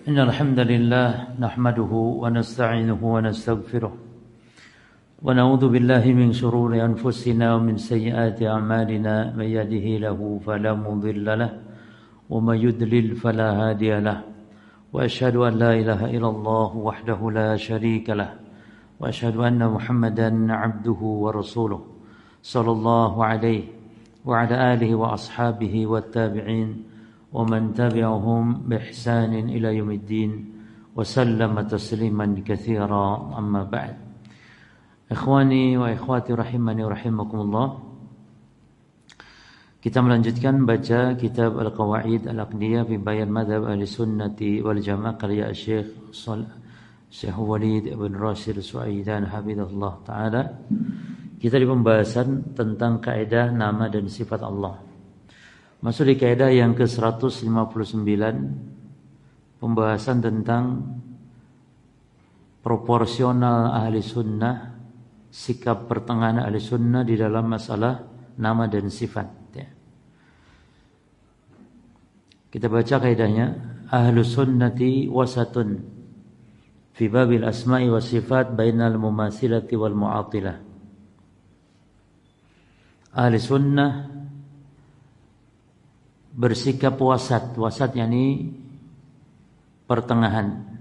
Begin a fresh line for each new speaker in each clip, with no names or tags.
إن الحمد لله نحمده ونستعينه ونستغفره ونعوذ بالله من شرور أنفسنا ومن سيئات أعمالنا من يهده له فلا مضل له ومن يضلل فلا هادي له وأشهد أن لا إله إلا الله وحده لا شريك له وأشهد أن محمدا عبده ورسوله صلى الله عليه وعلى آله وأصحابه والتابعين ومن تبعهم بإحسان إلى يوم الدين وسلم تسليما كثيرا أما بعد Ikhwani wa ikhwati rahimani wa rahimakumullah. Kita melanjutkan baca kitab Al-Qawaid Al-Aqdiyah fi Bayan Madhab Ahlussunnati wal Jamaah karya Syekh Walid ibn Rashid Suaidan hafizahullah taala. Kita di pembahasan tentang kaidah nama dan sifat Allah. Masuk di kaidah yang ke-159, pembahasan tentang proporsional ahli sunnah, sikap pertengahan ahli sunnah di dalam masalah nama dan sifat. Kita baca kaidahnya, ahlu sunnati wasatun fi babil asma'i was sifat bainal mumathilati wal mu'attilah. Ahli sunnah bersikap wasat. Wasat yakni pertengahan.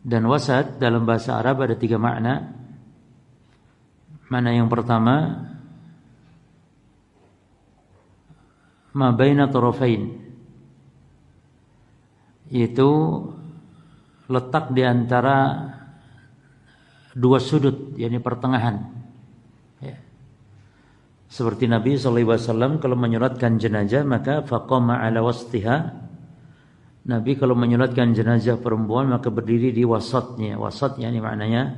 Dan wasat dalam bahasa Arab ada 3 makna. Makna yang pertama, ma baina tarafain, yaitu letak di antara 2 sudut, yakni pertengahan. Ya. Seperti Nabi SAW kalau menyolatkan jenazah maka faqama ala wastiha. Nabi kalau menyolatkan jenazah perempuan maka berdiri di wasatnya. Wasat yakni maknanya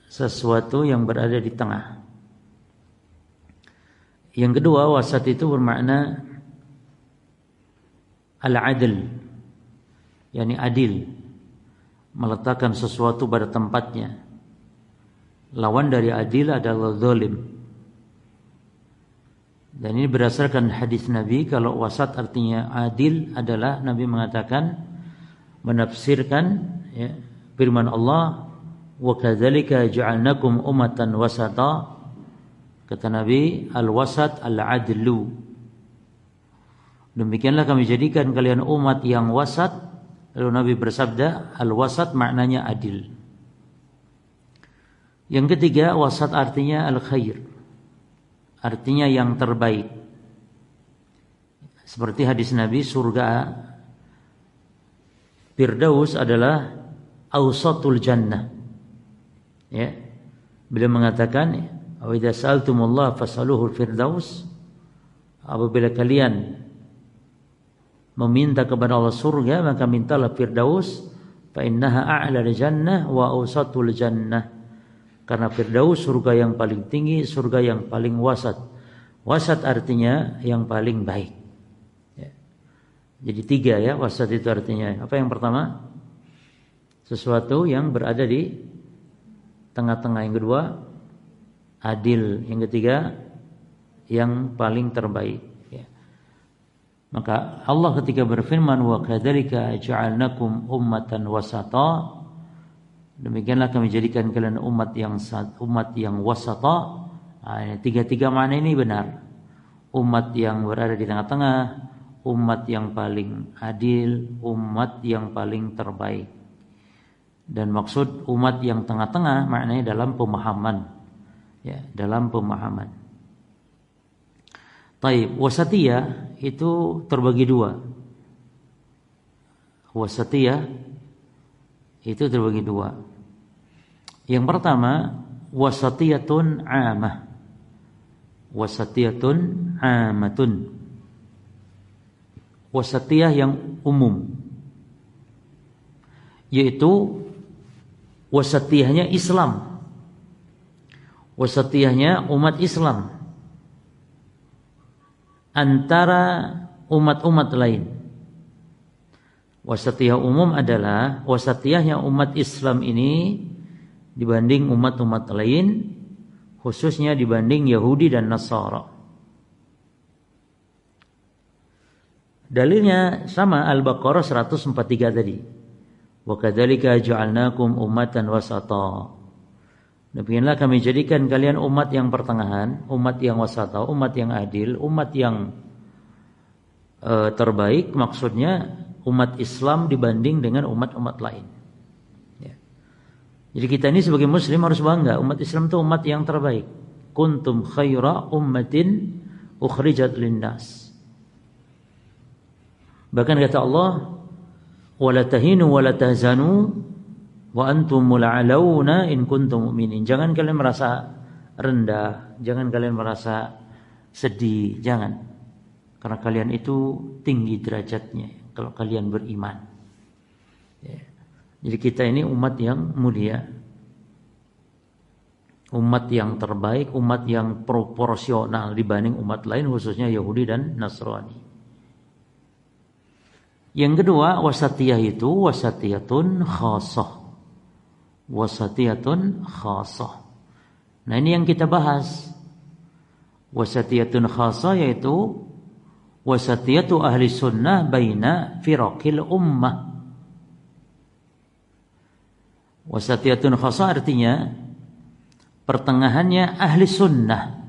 sesuatu yang berada di tengah. Yang kedua, wasat itu bermakna al-adl, yakni adil, meletakkan sesuatu pada tempatnya. Lawan dari adil adalah zalim. Dan ini berdasarkan hadis Nabi, kalau wasat artinya adil adalah Nabi mengatakan, menafsirkan ya, firman Allah, wa kadzalika ja'alnakum ummatan wasata. Kata Nabi, al-wasat al-adlu. Demikianlah kami jadikan kalian umat yang wasat. Lalu Nabi bersabda, al-wasat maknanya adil. Yang ketiga, wasat artinya al-khair, artinya yang terbaik. Seperti hadis Nabi, surga Firdaus adalah awsatul jannah. Ya. Beliau mengatakan, wa idza sa'altumullah fas'aluhul firdaus. Apabila kalian meminta kepada Allah surga, maka mintalah Firdaus, fa innaha a'lal jannah wa awsatul jannah. Karena Firdaus surga yang paling tinggi, surga yang paling wasat. Wasat artinya yang paling baik. Ya. Jadi 3 ya, wasat itu artinya. Apa yang pertama? Sesuatu yang berada di tengah-tengah. Yang kedua, adil. Yang ketiga, yang paling terbaik. Ya. Maka Allah ketika berfirman, wa kadzalika ja'alnakum ummatan wasata, demikianlah kami jadikan kalian umat yang wasata. Nah, 3 makna ini benar. Umat yang berada di tengah-tengah, umat yang paling adil, umat yang paling terbaik. Dan maksud umat yang tengah-tengah maknanya dalam pemahaman. Ya, dalam pemahaman. Taib, wasatiyah itu terbagi 2. Wasatiyah itu terbagi 2. Yang pertama, wasatiyatun amah. Wasatiyatun amatun. Wasatiyah yang umum, yaitu wasatiyahnya Islam, wasatiyahnya umat Islam antara umat-umat lain. Wasatiyah umum adalah wasatiyahnya umat Islam ini dibanding umat-umat lain, khususnya dibanding Yahudi dan Nasara. Dalilnya sama Al-Baqarah 143 tadi. Wa kadzalika ja'alnakum ummatan wasata. Demikianlah kami jadikan kalian umat yang pertengahan, umat yang wasata, umat yang adil, umat yang terbaik, maksudnya umat Islam dibanding dengan umat-umat lain. Ya. Jadi kita ini sebagai muslim harus bangga, umat Islam itu umat yang terbaik. Kuntum khaira ummatin ukhrijat linnas. Bahkan kata Allah, wala tahinu wala tahzanu wa antumul a'launa in kuntum mu'minin. Jangan kalian merasa rendah, jangan kalian merasa sedih, jangan. Karena kalian itu tinggi derajatnya kalau kalian beriman. Ya. Jadi kita ini umat yang mulia, umat yang terbaik, umat yang proporsional dibanding umat lain, khususnya Yahudi dan Nasrani. Yang kedua, wasatiyah itu wasatiyatun khasah. Wasatiyatun khasah. Nah, ini yang kita bahas. Wasatiyatun khasah yaitu wasatiyatu ahli sunnah baina firaqil ummah. Wasatiyatun khasah artinya pertengahannya ahli sunnah.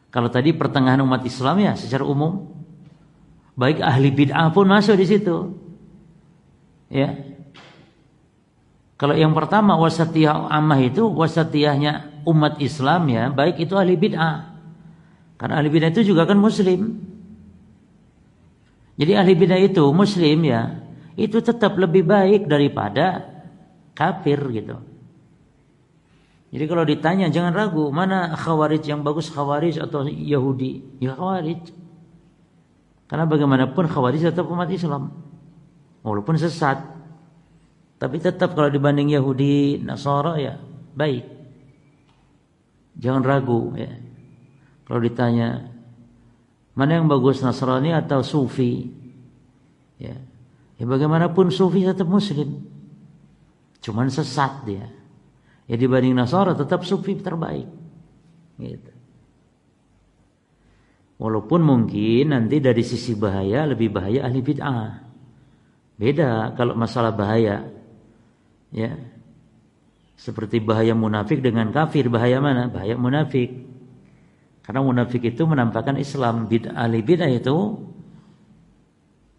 Kalau tadi pertengahan umat Islam ya secara umum, baik ahli bid'ah pun masuk di situ. Ya. Kalau yang pertama wasatiyah ammah itu wasatiyahnya umat Islam ya, baik itu ahli bid'ah. Karena ahli bid'ah itu juga kan muslim. Jadi ahli bid'ah itu muslim ya, itu tetap lebih baik daripada kafir gitu. Jadi kalau ditanya jangan ragu, mana Khawarij yang bagus, Khawarij atau Yahudi? Ya Khawarij. Karena bagaimanapun Khawarij tetap umat Islam. Walaupun sesat, tapi tetap kalau dibanding Yahudi, Nasara ya baik. Jangan ragu ya. Kalau ditanya mana yang bagus, Nasrani atau Sufi? Ya, bagaimanapun Sufi tetap Muslim, cuman sesat dia. Ya dibanding Nasara tetap Sufi terbaik. Gitu. Walaupun mungkin nanti dari sisi bahaya lebih bahaya ahli bid'ah. Beda kalau masalah bahaya. Ya, seperti bahaya munafik dengan kafir, bahaya mana? Bahaya munafik. Karena munafik itu menampakkan Islam, ahli bid'ah itu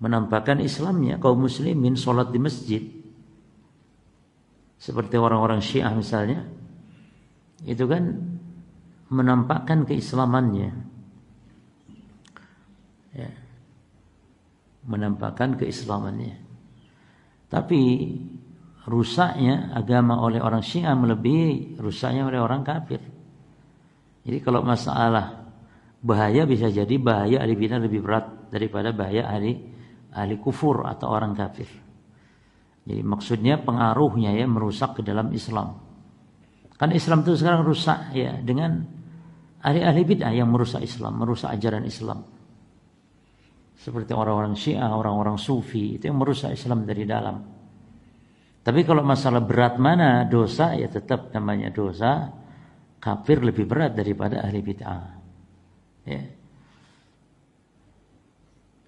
menampakkan Islamnya, kaum muslimin sholat di masjid. Seperti orang-orang Syiah misalnya, itu kan menampakkan keislamannya. Ya. Menampakkan keislamannya. Tapi rusaknya agama oleh orang Syiah melebihi rusaknya oleh orang kafir. Jadi kalau masalah bahaya bisa jadi bahaya ahli bid'ah lebih berat daripada bahaya ahli kufur atau orang kafir. Jadi maksudnya pengaruhnya ya merusak ke dalam Islam. Kan Islam itu sekarang rusak ya dengan ahli bid'ah yang merusak Islam, merusak ajaran Islam. Seperti orang-orang Syiah, orang-orang Sufi itu yang merusak Islam dari dalam. Tapi kalau masalah berat mana dosa ya tetap namanya dosa. Kafir lebih berat daripada ahli bid'ah. Ya.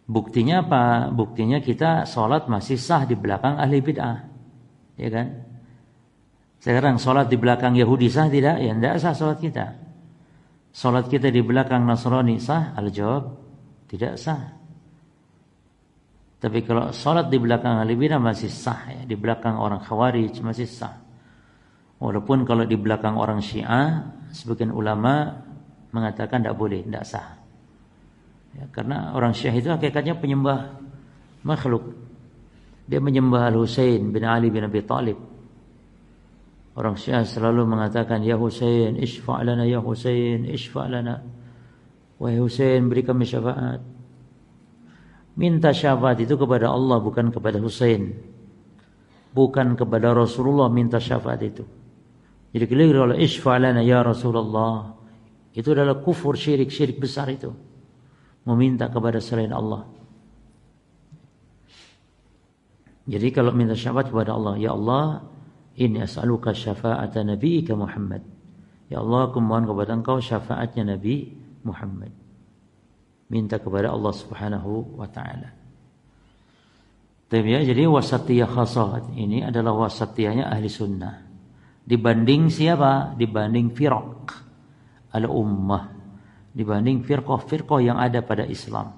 Buktinya apa? Buktinya kita sholat masih sah di belakang ahli bid'ah. Ya kan? Sekarang sholat di belakang Yahudi sah tidak? Ya tidak sah sholat kita. Sholat kita di belakang Nasrani sah? Al-jawab tidak sah. Tapi kalau sholat di belakang ahli bid'ah masih sah ya. Di belakang orang Khawarij masih sah. Walaupun kalau di belakang orang Syiah, sebagian ulama mengatakan tidak boleh, tidak sah. Ya, karena orang Syiah itu hakikatnya penyembah makhluk. Dia menyembah Al-Husain bin Ali bin Abi Thalib. Orang Syiah selalu mengatakan, ya Husain, ishfa' lana, ya Husain, ishfa' lana. Wahai Husain, beri kami syafaat. Minta syafaat itu kepada Allah, bukan kepada Husain. Bukan kepada Rasulullah minta syafaat itu. Jadi keliru kalau ishfa' lana ya Rasulullah. Itu adalah kufur, syirik besar itu. Meminta kepada selain Allah. Jadi kalau minta syafaat kepada Allah, ya Allah, inni as'aluka syafa'ata nabiyyika Muhammad. Ya Allah, aku mohon kepada Engkau syafaatnya Nabi Muhammad. minta kepada Allah Subhanahu wa taala. Jadi wasatiyah khasah ini adalah wasatiyahnya ahli sunnah. Dibanding siapa? Dibanding firaq al-ummah. Dibanding firqah-firqah yang ada pada Islam.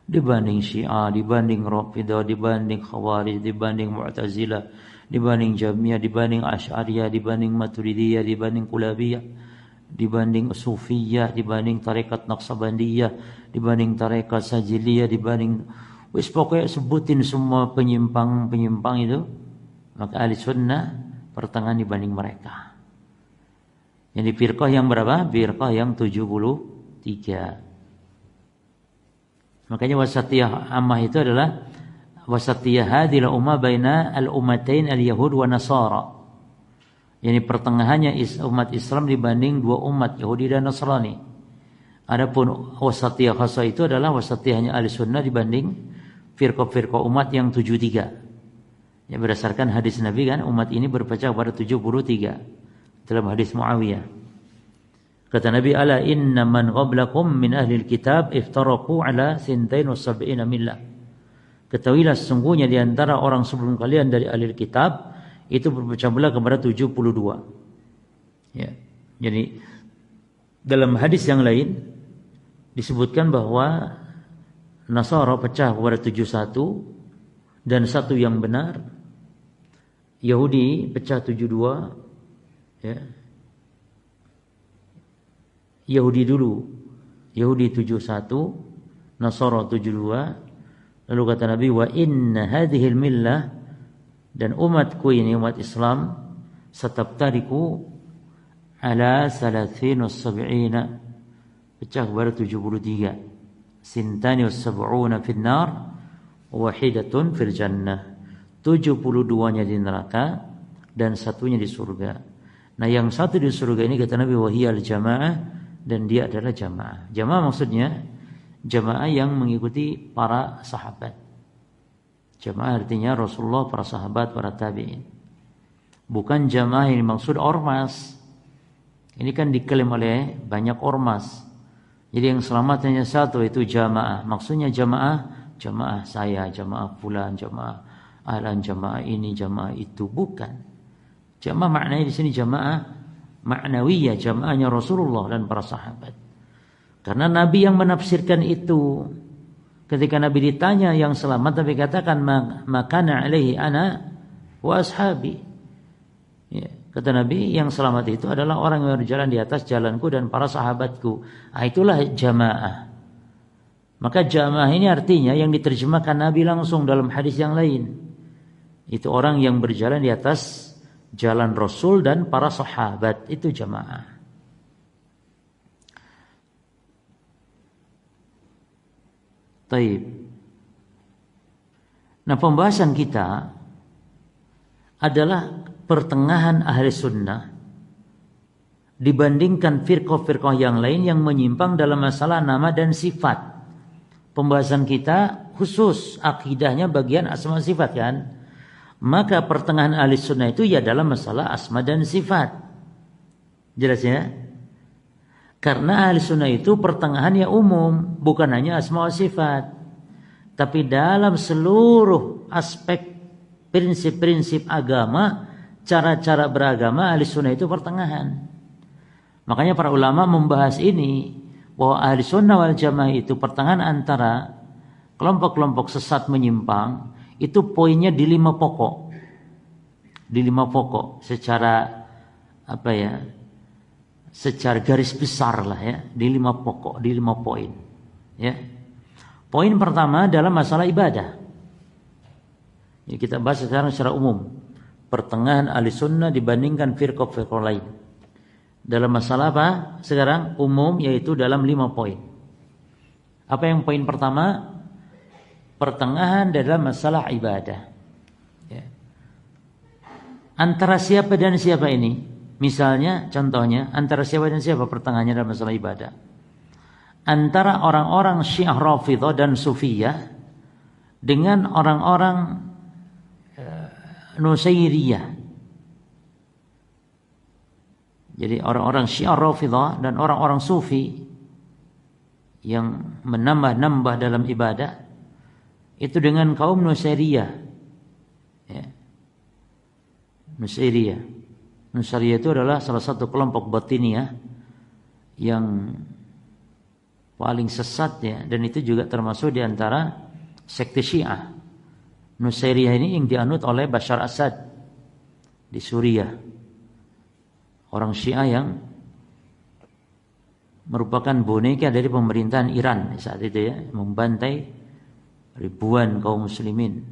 Dibanding Syiah, dibanding Rafidah, dibanding Khawarij, dibanding Mu'tazilah, dibanding Jahmiyah, dibanding Asy'ariyah, dibanding Maturidiyah, dibanding Kulabiyah, dibanding Sufiyah, dibanding tarekat Naqsabandiyah, dibanding tarekat Sajiliyah, dibanding wis pokoknya sebutin semua penyimpang-penyimpang itu, maka ahli sunnah pertengahan dibanding mereka. Jadi firqah yang berapa? Firqah yang 73. Makanya wasatiyah ammah itu adalah wasatiyah hadhil ummah baina al-ummatain al-yahud wa nasara. Yani pertengahannya umat Islam dibanding dua umat Yahudi dan Nasrani. Adapun wasatiyah khasah itu adalah wasatiyahnya ahli sunnah dibanding firqah-firqah umat yang 73. Ya, berdasarkan hadis Nabi kan umat ini berpecah pada 73 dalam hadis Muawiyah. Kata Nabi, ala inna man qablakum min ahli kitab iftaraqu ala 72 millah. Ketahuilah sesungguhnya di antara orang sebelum kalian dari ahli kitab itu berpecah belah kepada 72. Ya. Jadi dalam hadis yang lain disebutkan bahwa Nasara pecah kepada 71 dan satu yang benar. Yahudi pecah 72. Ya. Yahudi dulu, Yahudi 71, Nasara 72. Lalu kata Nabi, wa inna hadhil millah, dan umatku ini umat Islam satabtariku ala 73, pecah kepada 73. Sintani was-sab'una fil nar wa wahidatun fil jannah. 72-nya di neraka dan satunya di surga. Nah, yang satu di surga ini kata Nabi wahiyal jamaah, dan dia adalah jamaah. Jamaah maksudnya jamaah yang mengikuti para sahabat. Jamaah artinya Rasulullah, para sahabat, para tabi'in. Bukan jamaah yang dimaksud ormas. Ini kan diklaim oleh banyak ormas. Jadi yang selamat hanya satu, itu jamaah. Maksudnya jamaah saya, jamaah fulan, jamaah ahlan, jamaah ini, jamaah itu. Bukan. Jamaah maknanya di sini jamaah maknawiyah, jamaahnya Rasulullah dan para sahabat. Karena Nabi yang menafsirkan itu. Ketika Nabi ditanya yang selamat, Nabi katakan makana alaihi ana wa ashabi. Ya, kata Nabi yang selamat itu adalah orang yang berjalan di atas jalanku dan para sahabatku. Itulah jamaah. Maka jamaah ini artinya yang diterjemahkan Nabi langsung dalam hadis yang lain. Itu orang yang berjalan di atas jalan Rasul dan para sahabat, itu jamaah. Taib. Nah, pembahasan kita adalah pertengahan ahli sunnah dibandingkan firqah-firqah yang lain yang menyimpang dalam masalah nama dan sifat. Pembahasan kita khusus akidahnya bagian asma sifat kan. Maka pertengahan ahli sunnah itu ya dalam masalah asma dan sifat. Jelas ya? Karena ahli sunnah itu pertengahannya umum, bukan hanya asma wa sifat. Tapi dalam seluruh aspek prinsip-prinsip agama, cara-cara beragama, ahli sunnah itu pertengahan. Makanya para ulama membahas ini, bahwa ahli sunnah wal jamaah itu pertengahan antara kelompok-kelompok sesat menyimpang. Itu poinnya di 5 pokok. Di 5 pokok secara secara garis besar lah ya, di 5 pokok, di 5 poin. Ya. Poin pertama adalah masalah ibadah. Ya, kita bahas sekarang secara umum. Pertengahan ahli sunnah dibandingkan firqah-firqah lain. Dalam masalah apa? Sekarang umum, yaitu dalam 5 poin. Apa yang poin pertama? Pertengahan dalam masalah ibadah. Ya. Antara siapa dan siapa ini? Misalnya, contohnya, antara siapa dan siapa pertengahannya dalam masalah ibadah? Antara orang-orang Syiah Rafidhah dan Sufiyah dengan orang-orang Nusairiyah. Jadi orang-orang Syiah Rafidhah dan orang-orang Sufi yang menambah-nambah dalam ibadah itu dengan kaum Nusairiyah. Ya. Nusairiyah itu adalah salah satu kelompok Batiniyah yang paling sesat ya, dan itu juga termasuk di antara sekte Syiah. Nusairiyah ini yang dianut oleh Bashar Assad di Suriah. Orang Syiah yang merupakan boneka dari pemerintahan Iran saat itu ya, membantai ribuan kaum muslimin,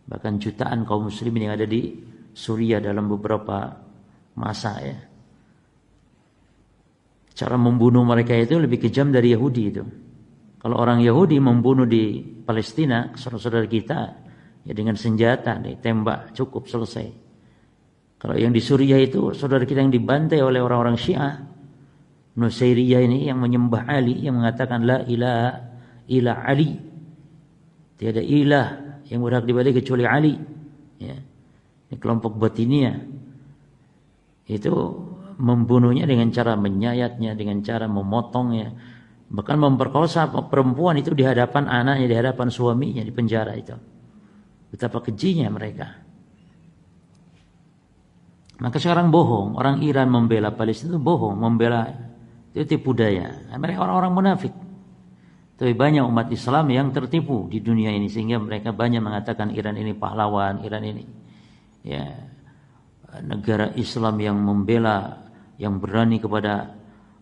bahkan jutaan kaum muslimin yang ada di Suriah dalam beberapa masa ya. Cara membunuh mereka itu lebih kejam dari Yahudi itu. Kalau orang Yahudi membunuh di Palestina, saudara-saudara kita, ya dengan senjata, ditembak, cukup, selesai. Kalau yang di Suriah itu, saudara kita yang dibantai oleh orang-orang Syiah, Nusairiyah ini yang menyembah Ali, yang mengatakan la ilaha illa Ali. Tiada ilah yang berhak diibadahi kecuali Ali. Ya. Ini kelompok Batiniyah. Itu membunuhnya dengan cara menyayatnya, dengan cara memotongnya, bahkan memperkosa perempuan itu di hadapan anaknya, di hadapan suaminya di penjara itu. Betapa kejinya mereka. Maka sekarang bohong, orang Iran membela Palestina itu bohong, membela itu tipu daya. Mereka orang-orang munafik. Tapi banyak umat Islam yang tertipu di dunia ini sehingga mereka banyak mengatakan Iran ini pahlawan, Iran ini ya negara Islam yang membela, yang berani kepada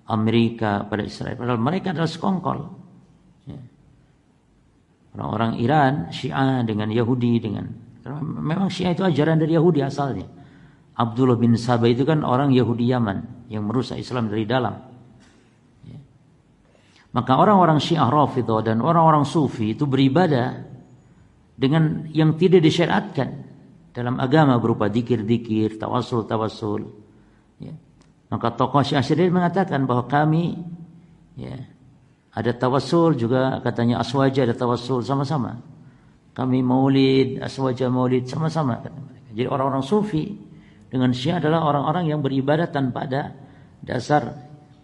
Amerika, pada Israel. Padahal mereka adalah sekongkol. Ya. Orang-orang Iran, Syiah dengan Yahudi, memang Syiah itu ajaran dari Yahudi asalnya. Abdullah bin Sabah itu kan orang Yahudi Yaman yang merusak Islam dari dalam. Ya. Maka orang-orang Syiah Rafidhah dan orang-orang Sufi itu beribadah dengan yang tidak disyariatkan dalam agama berupa zikir-zikir, tawassul. Ya. Maka tokoh Syiah sendiri mengatakan bahwa kami ya, ada tawassul juga, katanya Aswaja ada tawassul sama-sama. Kami maulid, Aswaja maulid sama-sama kata mereka. Jadi orang-orang Sufi dengan Syiah adalah orang-orang yang beribadah tanpa ada dasar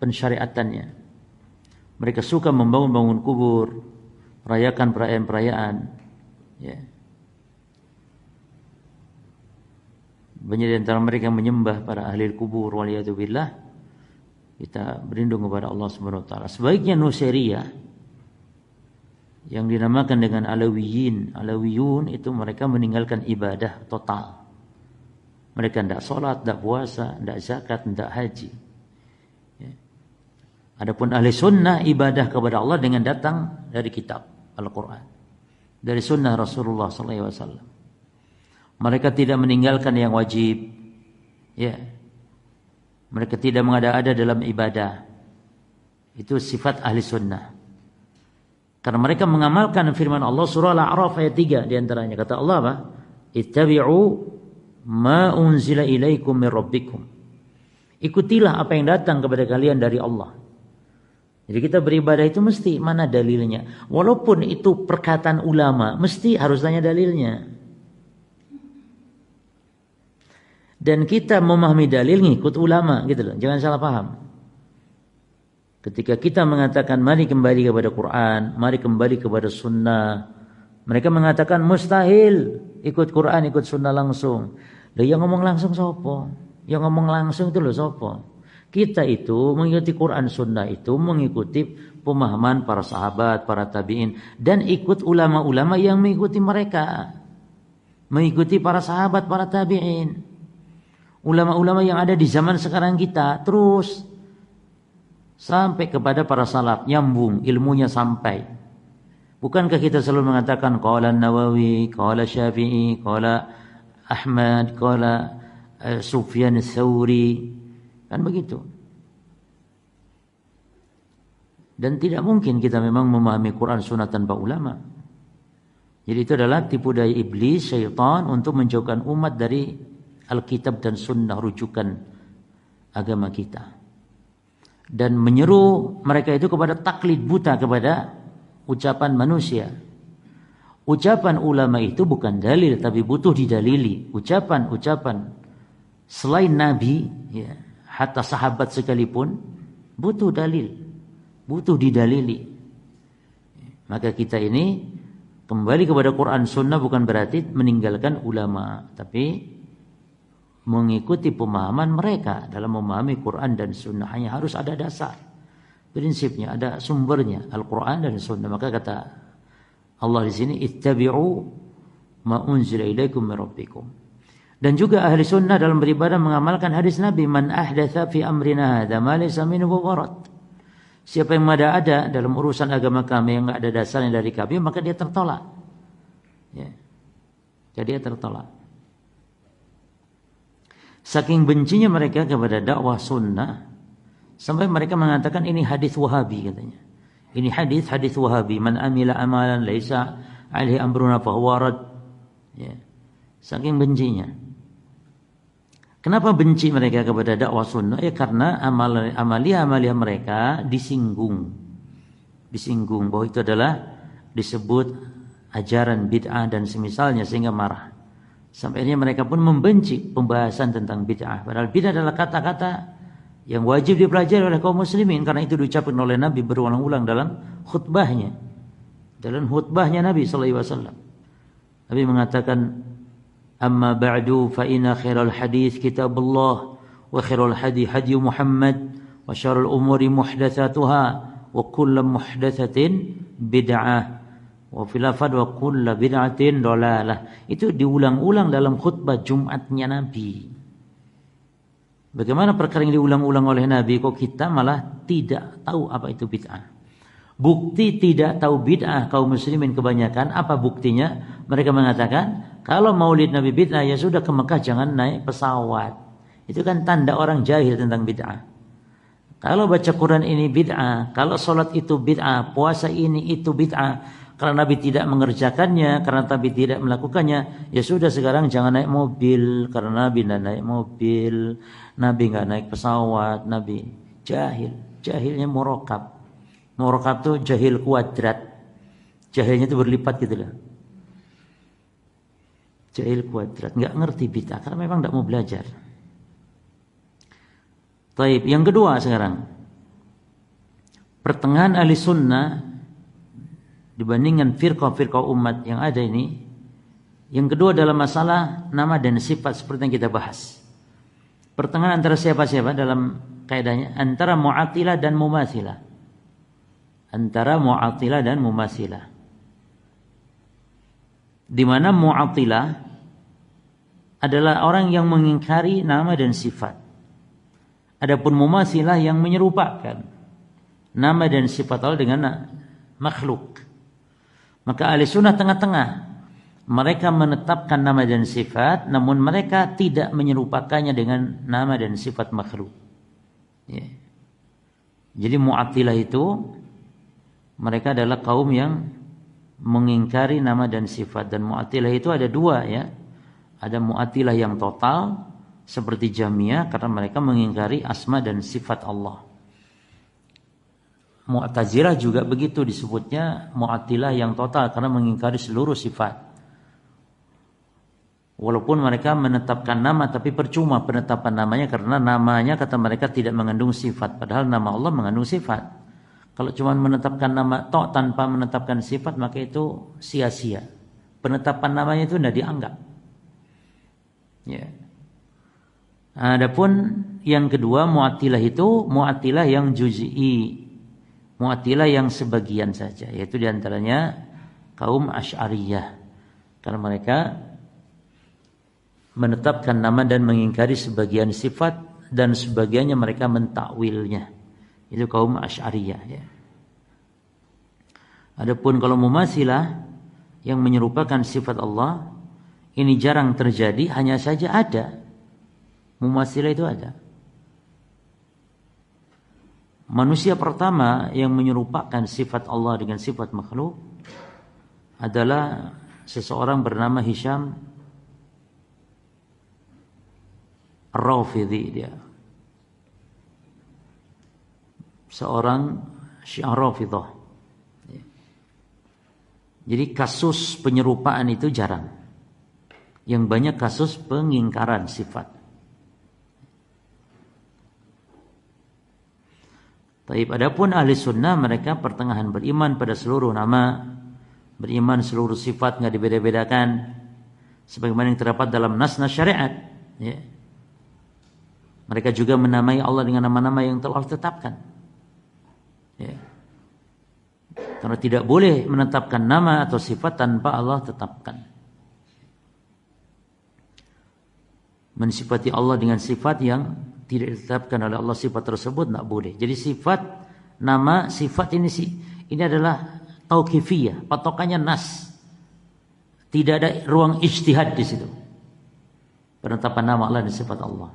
pensyariatannya. Mereka suka membangun kubur, merayakan perayaan-perayaan ya. Banyak di antara mereka yang menyembah para ahli kubur, waliyadzubillah. Kita berlindung kepada Allah Subhanahu wa taala. Sebaiknya Nusairiyah yang dinamakan dengan Alawiyun itu mereka meninggalkan ibadah total. Mereka tidak sholat, tidak puasa, tidak zakat, tidak haji. Ya. Adapun ahli sunnah ibadah kepada Allah dengan datang dari kitab Al-Quran, dari sunnah Rasulullah SAW. Mereka tidak meninggalkan yang wajib. Ya. Mereka tidak mengada-ada dalam ibadah. Itu sifat ahli sunnah. Karena mereka mengamalkan firman Allah surah Al-A'raf ayat 3 diantaranya. Kata Allah apa? Ittabi'u ma unzila ilaikum min rabbikum. Ikutilah apa yang datang kepada kalian dari Allah. Jadi kita beribadah itu mesti mana dalilnya. Walaupun itu perkataan ulama, mesti harus tanya dalilnya. Dan kita memahami dalil ngikut ulama gitu loh. Jangan salah paham. Ketika kita mengatakan mari kembali kepada Quran, mari kembali kepada sunnah, mereka mengatakan mustahil ikut Quran, ikut sunnah langsung. Loh yang ngomong langsung siapa? Yang ngomong langsung itu loh siapa? Kita itu mengikuti Quran sunnah itu mengikuti pemahaman para sahabat, para tabi'in, dan ikut ulama-ulama yang mengikuti mereka. Mengikuti para sahabat, para tabi'in. Ulama-ulama yang ada di zaman sekarang kita terus sampai kepada para salaf, nyambung ilmunya sampai. Bukankah kita selalu mengatakan qala Nawawi, qala Syafi'i, qala Ahmad, qala Sufyan Ats-Tsauri, kan begitu. Dan tidak mungkin kita memang memahami Quran sunnah tanpa ulama. Jadi itu adalah tipu daya iblis, syaitan untuk menjauhkan umat dari Alkitab dan sunnah rujukan agama kita. Dan menyeru mereka itu kepada taklid buta kepada ucapan manusia. Ucapan ulama itu bukan dalil tapi butuh didalili. Ucapan-ucapan selain Nabi ya, hatta sahabat sekalipun butuh dalil. butuh didalili. Maka kita ini kembali kepada Quran Sunnah bukan berarti meninggalkan ulama, tapi mengikuti pemahaman mereka dalam memahami Quran dan Sunnah. Hanya harus ada dasar, prinsipnya, ada sumbernya, Al-Quran dan Sunnah. Maka kata Allah di sini, ittabi'u ma unzila ilaikum min rabbikum. Dan juga ahli sunnah dalam beribadah mengamalkan hadis Nabi, man ahdatsa fi amrina hadza ma laysa minhu gharat. Siapa yang ada dalam urusan agama kami yang enggak ada dasarnya dari kami, maka dia tertolak. Ya. Jadi dia tertolak. Saking bencinya mereka kepada dakwah sunnah, sampai mereka mengatakan ini hadis Wahabi katanya. Ini hadis Wahabi, man amila amalan laisa alaihi amruna fahuwa rad. Ya. Saking bencinya. Kenapa benci mereka kepada dakwah sunnah? Ya karena amalia mereka disinggung bahwa itu adalah disebut ajaran bid'ah dan semisalnya, sehingga marah. Sampai akhirnya mereka pun membenci pembahasan tentang bid'ah. Padahal bid'ah adalah kata-kata yang wajib dipelajari oleh kaum muslimin, karena itu diucapkan oleh Nabi berulang-ulang dalam khutbahnya. Dalam khutbahnya Nabi sallallahu alaihi wasallam. Nabi mengatakan, amma ba'du fa inna khairal hadits kitabullah wa khairal hadi hadi Muhammad wa syarrul umuri muhdatsatuha wa kullu muhdatsatin bid'ah wa fil afad wa kullu bid'atin dalalah. Itu diulang-ulang dalam khutbah Jumatnya Nabi. Bagaimana perkara yang diulang-ulang oleh Nabi kok kita malah tidak tahu apa itu bid'ah? Bukti tidak tahu bid'ah kaum muslimin kebanyakan, apa buktinya? Mereka mengatakan, kalau maulid Nabi bid'ah, ya sudah ke Mekah jangan naik pesawat. Itu kan tanda orang jahil tentang bid'ah. Kalau baca Quran ini bid'ah, kalau sholat itu bid'ah, puasa ini itu bid'ah, karena Nabi tidak mengerjakannya, karena Nabi tidak melakukannya, ya sudah sekarang jangan naik mobil, karena Nabi tidak naik mobil, Nabi nggak naik pesawat, Nabi jahilnya murokab. Murokab itu jahil kuadrat, jahilnya itu berlipat gitu loh. Jahil kuadrat, nggak ngerti bid'ah karena memang nggak mau belajar. Taib, yang kedua sekarang, pertengahan ahli sunnah dibandingkan firqah umat yang ada ini. Yang kedua dalam masalah nama dan sifat seperti yang kita bahas. Pertengahan antara siapa-siapa dalam kaidahnya, antara Mu'attilah dan Mumatsilah. Antara Mu'attilah dan Mumatsilah. Di mana Mu'attilah adalah orang yang mengingkari nama dan sifat. Adapun Mumatsilah yang menyerupakan nama dan sifat Allah dengan makhluk. Maka ahli sunnah tengah-tengah. Mereka menetapkan nama dan sifat, namun mereka tidak menyerupakannya dengan nama dan sifat makhluk. Ya. Jadi Mu'attilah itu mereka adalah kaum yang mengingkari nama dan sifat. Dan Mu'attilah itu ada dua ya. Ada Mu'attilah yang total seperti Jahmiyah karena mereka mengingkari asma dan sifat Allah. Mu'tazilah juga begitu disebutnya Mu'attilah yang total karena mengingkari seluruh sifat. Walaupun mereka menetapkan nama tapi percuma penetapan namanya karena namanya kata mereka tidak mengandung sifat. Padahal nama Allah mengandung sifat. Kalau cuma menetapkan nama tok tanpa menetapkan sifat maka itu sia-sia. Penetapan namanya itu tidak dianggap. Ya. Adapun yang kedua Mu'attilah itu Mu'attilah yang juz'i. Mu'attilah yang sebagian saja, yaitu diantaranya kaum Asy'ariyah. Karena mereka menetapkan nama dan mengingkari sebagian sifat dan sebagiannya mereka mentakwilnya. Itu kaum Asy'ariyah ya. Adapun kalau Mumatsilah yang menyerupakan sifat Allah, ini jarang terjadi, hanya saja ada. Mumatsilah itu ada. Manusia pertama yang menyerupakan sifat Allah dengan sifat makhluk adalah seseorang bernama Hisham Ar-Rafidhi dia. Seorang Syiah Rafidah. Jadi kasus penyerupaan itu jarang. Yang banyak kasus pengingkaran sifat. Taib, adapun ahli sunnah mereka pertengahan, beriman pada seluruh nama, beriman seluruh sifat, nggak dibeda-bedakan sebagaimana yang terdapat dalam nas-nas syariat, ya. Mereka juga menamai Allah dengan nama-nama yang telah ditetapkan, ya. Karena tidak boleh menetapkan nama atau sifat tanpa Allah tetapkan. Mensifati Allah dengan sifat yang tidak ditetapkan oleh Allah, sifat tersebut tidak boleh. Jadi sifat, nama, sifat ini adalah tauqifiyah, patokannya nas. Tidak ada ruang ijtihad di situ. Penetapan nama Allah dan sifat Allah.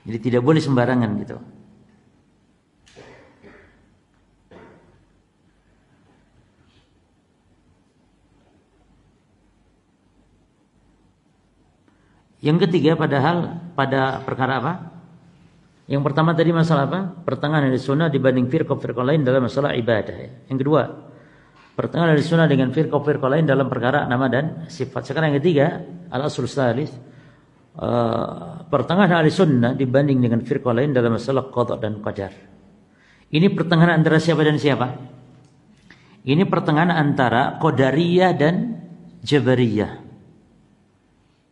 Jadi tidak boleh sembarangan gitu. Yang ketiga pada perkara apa? Yang pertama tadi masalah apa? Pertengahan dari sunnah dibanding firqah-firqah lain dalam masalah ibadah. Yang kedua, pertengahan dari sunnah dengan firqah-firqah lain dalam perkara nama dan sifat. Sekarang yang ketiga, al-aslus tsalits, pertengahan dari sunnah dibanding dengan firqah lain dalam masalah qada dan qadar. Ini pertengahan antara siapa dan siapa? Ini pertengahan antara qadariyah dan jabariyah.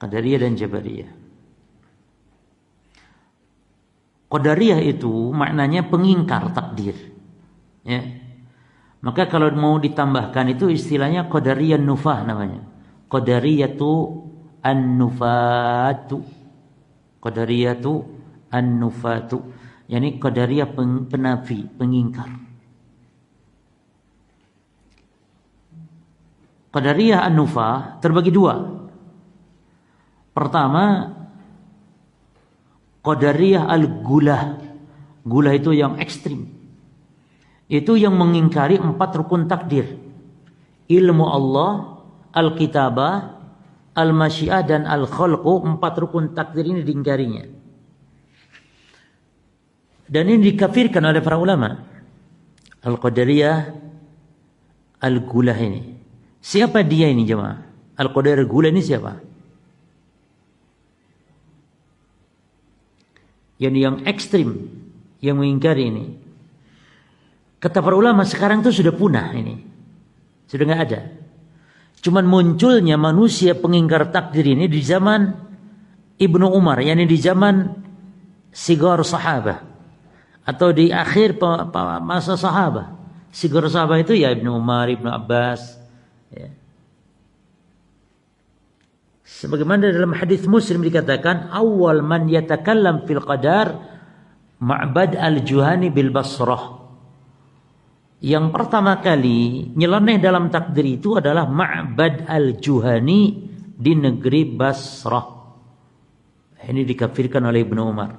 Qadariyah dan Jabariyah. Qadariyah itu maknanya pengingkar takdir, ya. Maka kalau mau ditambahkan itu istilahnya Qadariyah nufah namanya. Qadariyatu an-nufatu. Qadariyatu an-nufatu. Yani Qadariyah penafi, pengingkar. Qadariyah an-nufah terbagi dua. Pertama, Qadariyah al-gulah. Gulah itu yang ekstrim. Itu yang mengingkari 4 rukun takdir. Ilmu Allah, al-kitabah, al-masyiah dan al-khalqu. 4 rukun takdir ini diingkarinya. Dan ini dikafirkan oleh para ulama. Al-Qadariyah al-gulah ini. Siapa dia ini jemaah? Al-Qadariyah al-gulah ini siapa? Yang ekstrim, yang mengingkari ini. Kata para ulama sekarang itu sudah punah ini. Sudah nggak ada. Cuman munculnya manusia pengingkar takdir ini di zaman Ibnu Umar, yakni di zaman sigar sahabah atau di akhir masa sahabah. Sigar sahabah itu ya Ibnu Umar, Ibnu Abbas, ya. Sebagaimana dalam hadis Muslim dikatakan, awal man yatakallam fil qadar Ma'bad al-Juhani bil Basrah. Yang pertama kali nyeleneh dalam takdir itu adalah Ma'bad al-Juhani di negeri Basrah. Ini dikafirkan oleh Ibnu Umar.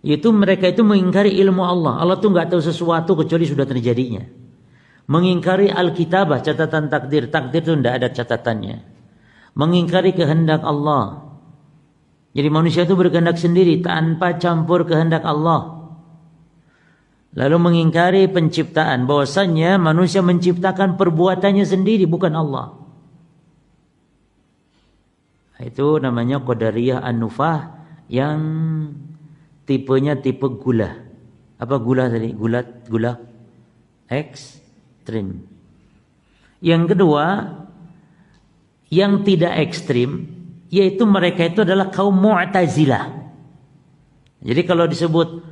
Yaitu mereka itu mengingkari ilmu Allah. Allah tuh nggak tahu sesuatu kecuali sudah terjadinya. Mengingkari al-kitabah, catatan takdir. Takdir itu tidak ada catatannya. Mengingkari kehendak Allah. Jadi manusia itu berkehendak sendiri tanpa campur kehendak Allah. Lalu mengingkari penciptaan, bahwasanya manusia menciptakan perbuatannya sendiri, bukan Allah. Itu namanya Qadariyah an-nufah yang tipenya tipe gula. Apa gula tadi? Gula ekstrim. Yang kedua, yang tidak ekstrim, yaitu mereka itu adalah kaum Mu'tazilah. Jadi kalau disebut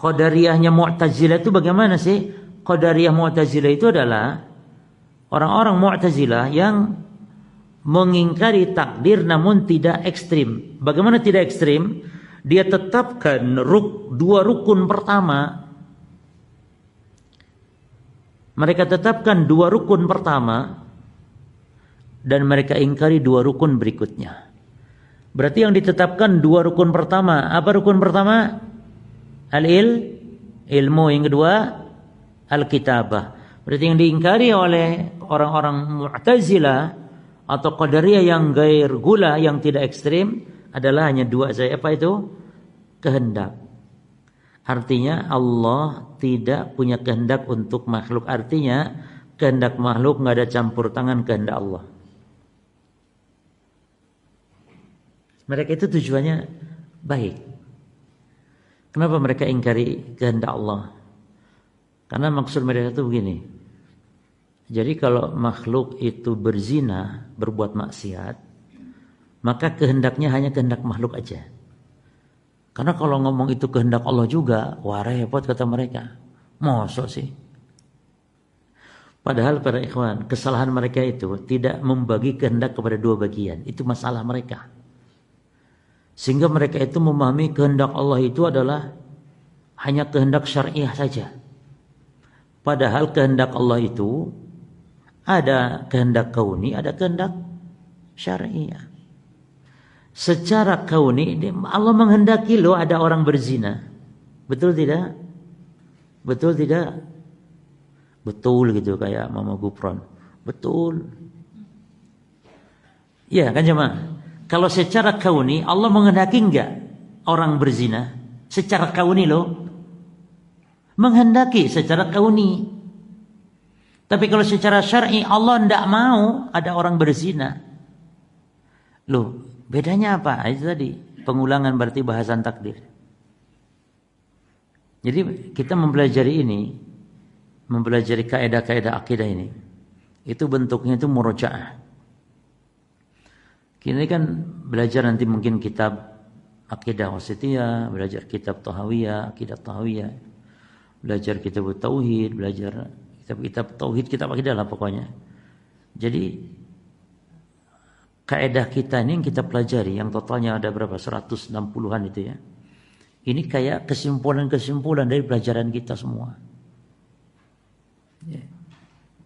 Qadariyahnya Mu'tazilah itu bagaimana sih? Qadariyah Mu'tazilah itu adalah orang-orang Mu'tazilah yang mengingkari takdir namun tidak ekstrim. Bagaimana tidak ekstrim? Dia tetapkan dua rukun pertama. Mereka tetapkan 2 rukun pertama dan mereka ingkari 2 rukun berikutnya. Berarti yang ditetapkan 2 rukun pertama. Apa rukun pertama? Ilmu. Yang kedua al-kitabah. Berarti yang diingkari oleh orang-orang Mu'tazilah atau Qadariyah yang gair gula, yang tidak ekstrim adalah hanya 2 saja. Apa itu? Kehendak. Artinya Allah tidak punya kehendak untuk makhluk. Artinya kehendak makhluk nggak ada campur tangan kehendak Allah. Mereka itu tujuannya baik. Kenapa mereka ingkari kehendak Allah? Karena maksud mereka itu begini. Jadi kalau makhluk itu berzina, berbuat maksiat, maka kehendaknya hanya kehendak makhluk aja. Karena kalau ngomong itu kehendak Allah juga, wah repot kata mereka. Mosok sih. Padahal para ikhwan, kesalahan mereka itu tidak membagi kehendak kepada dua bagian. Itu masalah mereka. Sehingga mereka itu memahami kehendak Allah itu adalah hanya kehendak syariah saja. Padahal kehendak Allah itu ada kehendak kauni, ada kehendak syariah. Secara kauni Allah menghendaki loh ada orang berzina. Betul tidak? Betul tidak? Betul gitu kayak Mama Gupron. Betul. Ya kan jemaah? Kalau secara kauni Allah menghendaki enggak orang berzina? Secara kauni loh. Menghendaki secara kauni. Tapi kalau secara syar'i Allah enggak mau ada orang berzina. Loh, bedanya apa? Itu tadi pengulangan berarti bahasan takdir. Jadi kita mempelajari ini, mempelajari kaidah-kaidah akidah ini. Itu bentuknya itu murojaah. Kita kan belajar nanti mungkin kitab Aqidah Wasithiyah, belajar kitab Tahawiyah, Aqidah Tahawiyah, belajar kitab Tauhid, belajar kitab-kitab Tauhid, kitab Aqidah lah pokoknya. Jadi kaidah kita ini yang kita pelajari, yang totalnya ada berapa? 160-an itu ya. Ini kayak kesimpulan-kesimpulan dari pelajaran kita semua. Ya.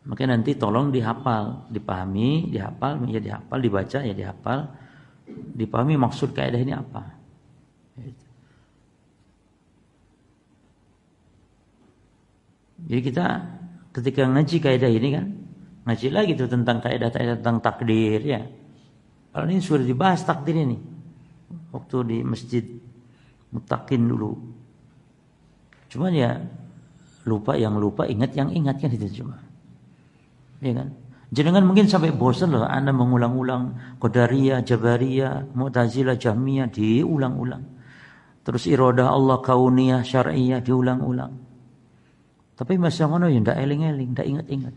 Makanya nanti tolong dihafal, dipahami, dihafal, ya dihafal, dibaca, ya dihafal, dipahami maksud kaidah ini apa. Jadi kita ketika ngaji kaidah ini kan, ngaji lagi tuh tentang kaidah-kaidah tentang takdir ya. Kalau ini sudah dibahas takdir ini waktu di Masjid Muttaqin dulu. Cuman ya lupa yang lupa, ingat yang ingat kan itu cuma. Ya kan? Jangan mungkin sampai bosan loh Anda mengulang-ulang Qadariyah, Jabariyah, Mu'tazilah, Jahmiyah diulang-ulang. Terus iradah Allah kauniyah, syar'iyah diulang-ulang. Tapi masa ngono ya ndak eling-eling, ndak ingat-ingat.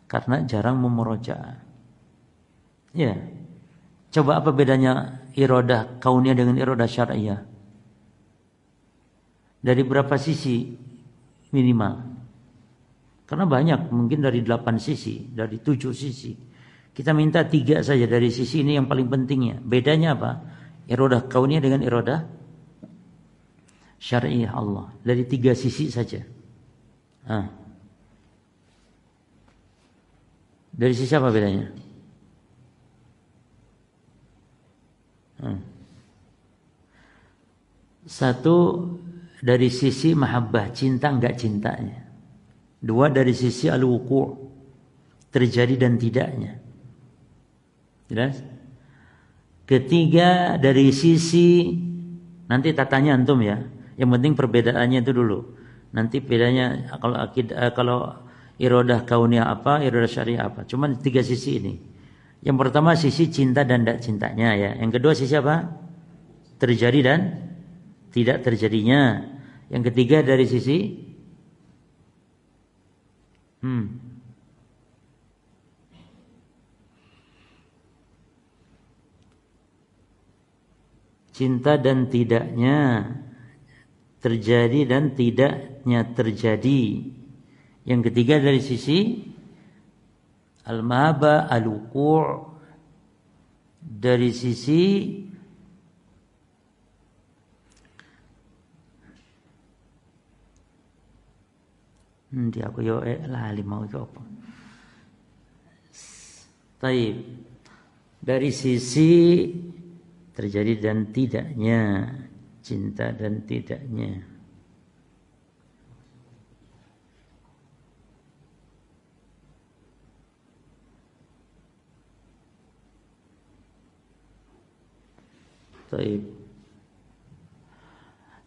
Karena jarang memurojaah. Ya. Coba apa bedanya iradah kauniyah dengan iradah syar'iyah? Dari berapa sisi minimal? Karena banyak, mungkin dari 8 sisi, dari 7 sisi. Kita minta 3 saja dari sisi ini yang paling pentingnya. Bedanya apa? Iradah kauniyah dengan iradah syar'iyah Allah. Dari 3 sisi saja. Dari sisi apa bedanya? Satu, dari sisi mahabbah, cinta enggak cintanya. 2, dari sisi al-wuqu', terjadi dan tidaknya. Jelas? 3, dari sisi, nanti tatanya antum ya. Yang penting perbedaannya itu dulu. Nanti bedanya kalau iradah kauniyah apa, iradah syariah apa. Cuman 3 sisi ini. Yang pertama sisi cinta dan tidak cintanya ya. Yang kedua sisi apa? Terjadi dan tidak terjadinya. Yang ketiga dari sisi cinta dan tidaknya, terjadi dan tidaknya terjadi. Yang ketiga dari sisi al-mahabbah, al-wuqu', dari sisi nanti aku yo lali mau itu apa. Taib. Dari sisi terjadi dan tidaknya, cinta dan tidaknya. Taib.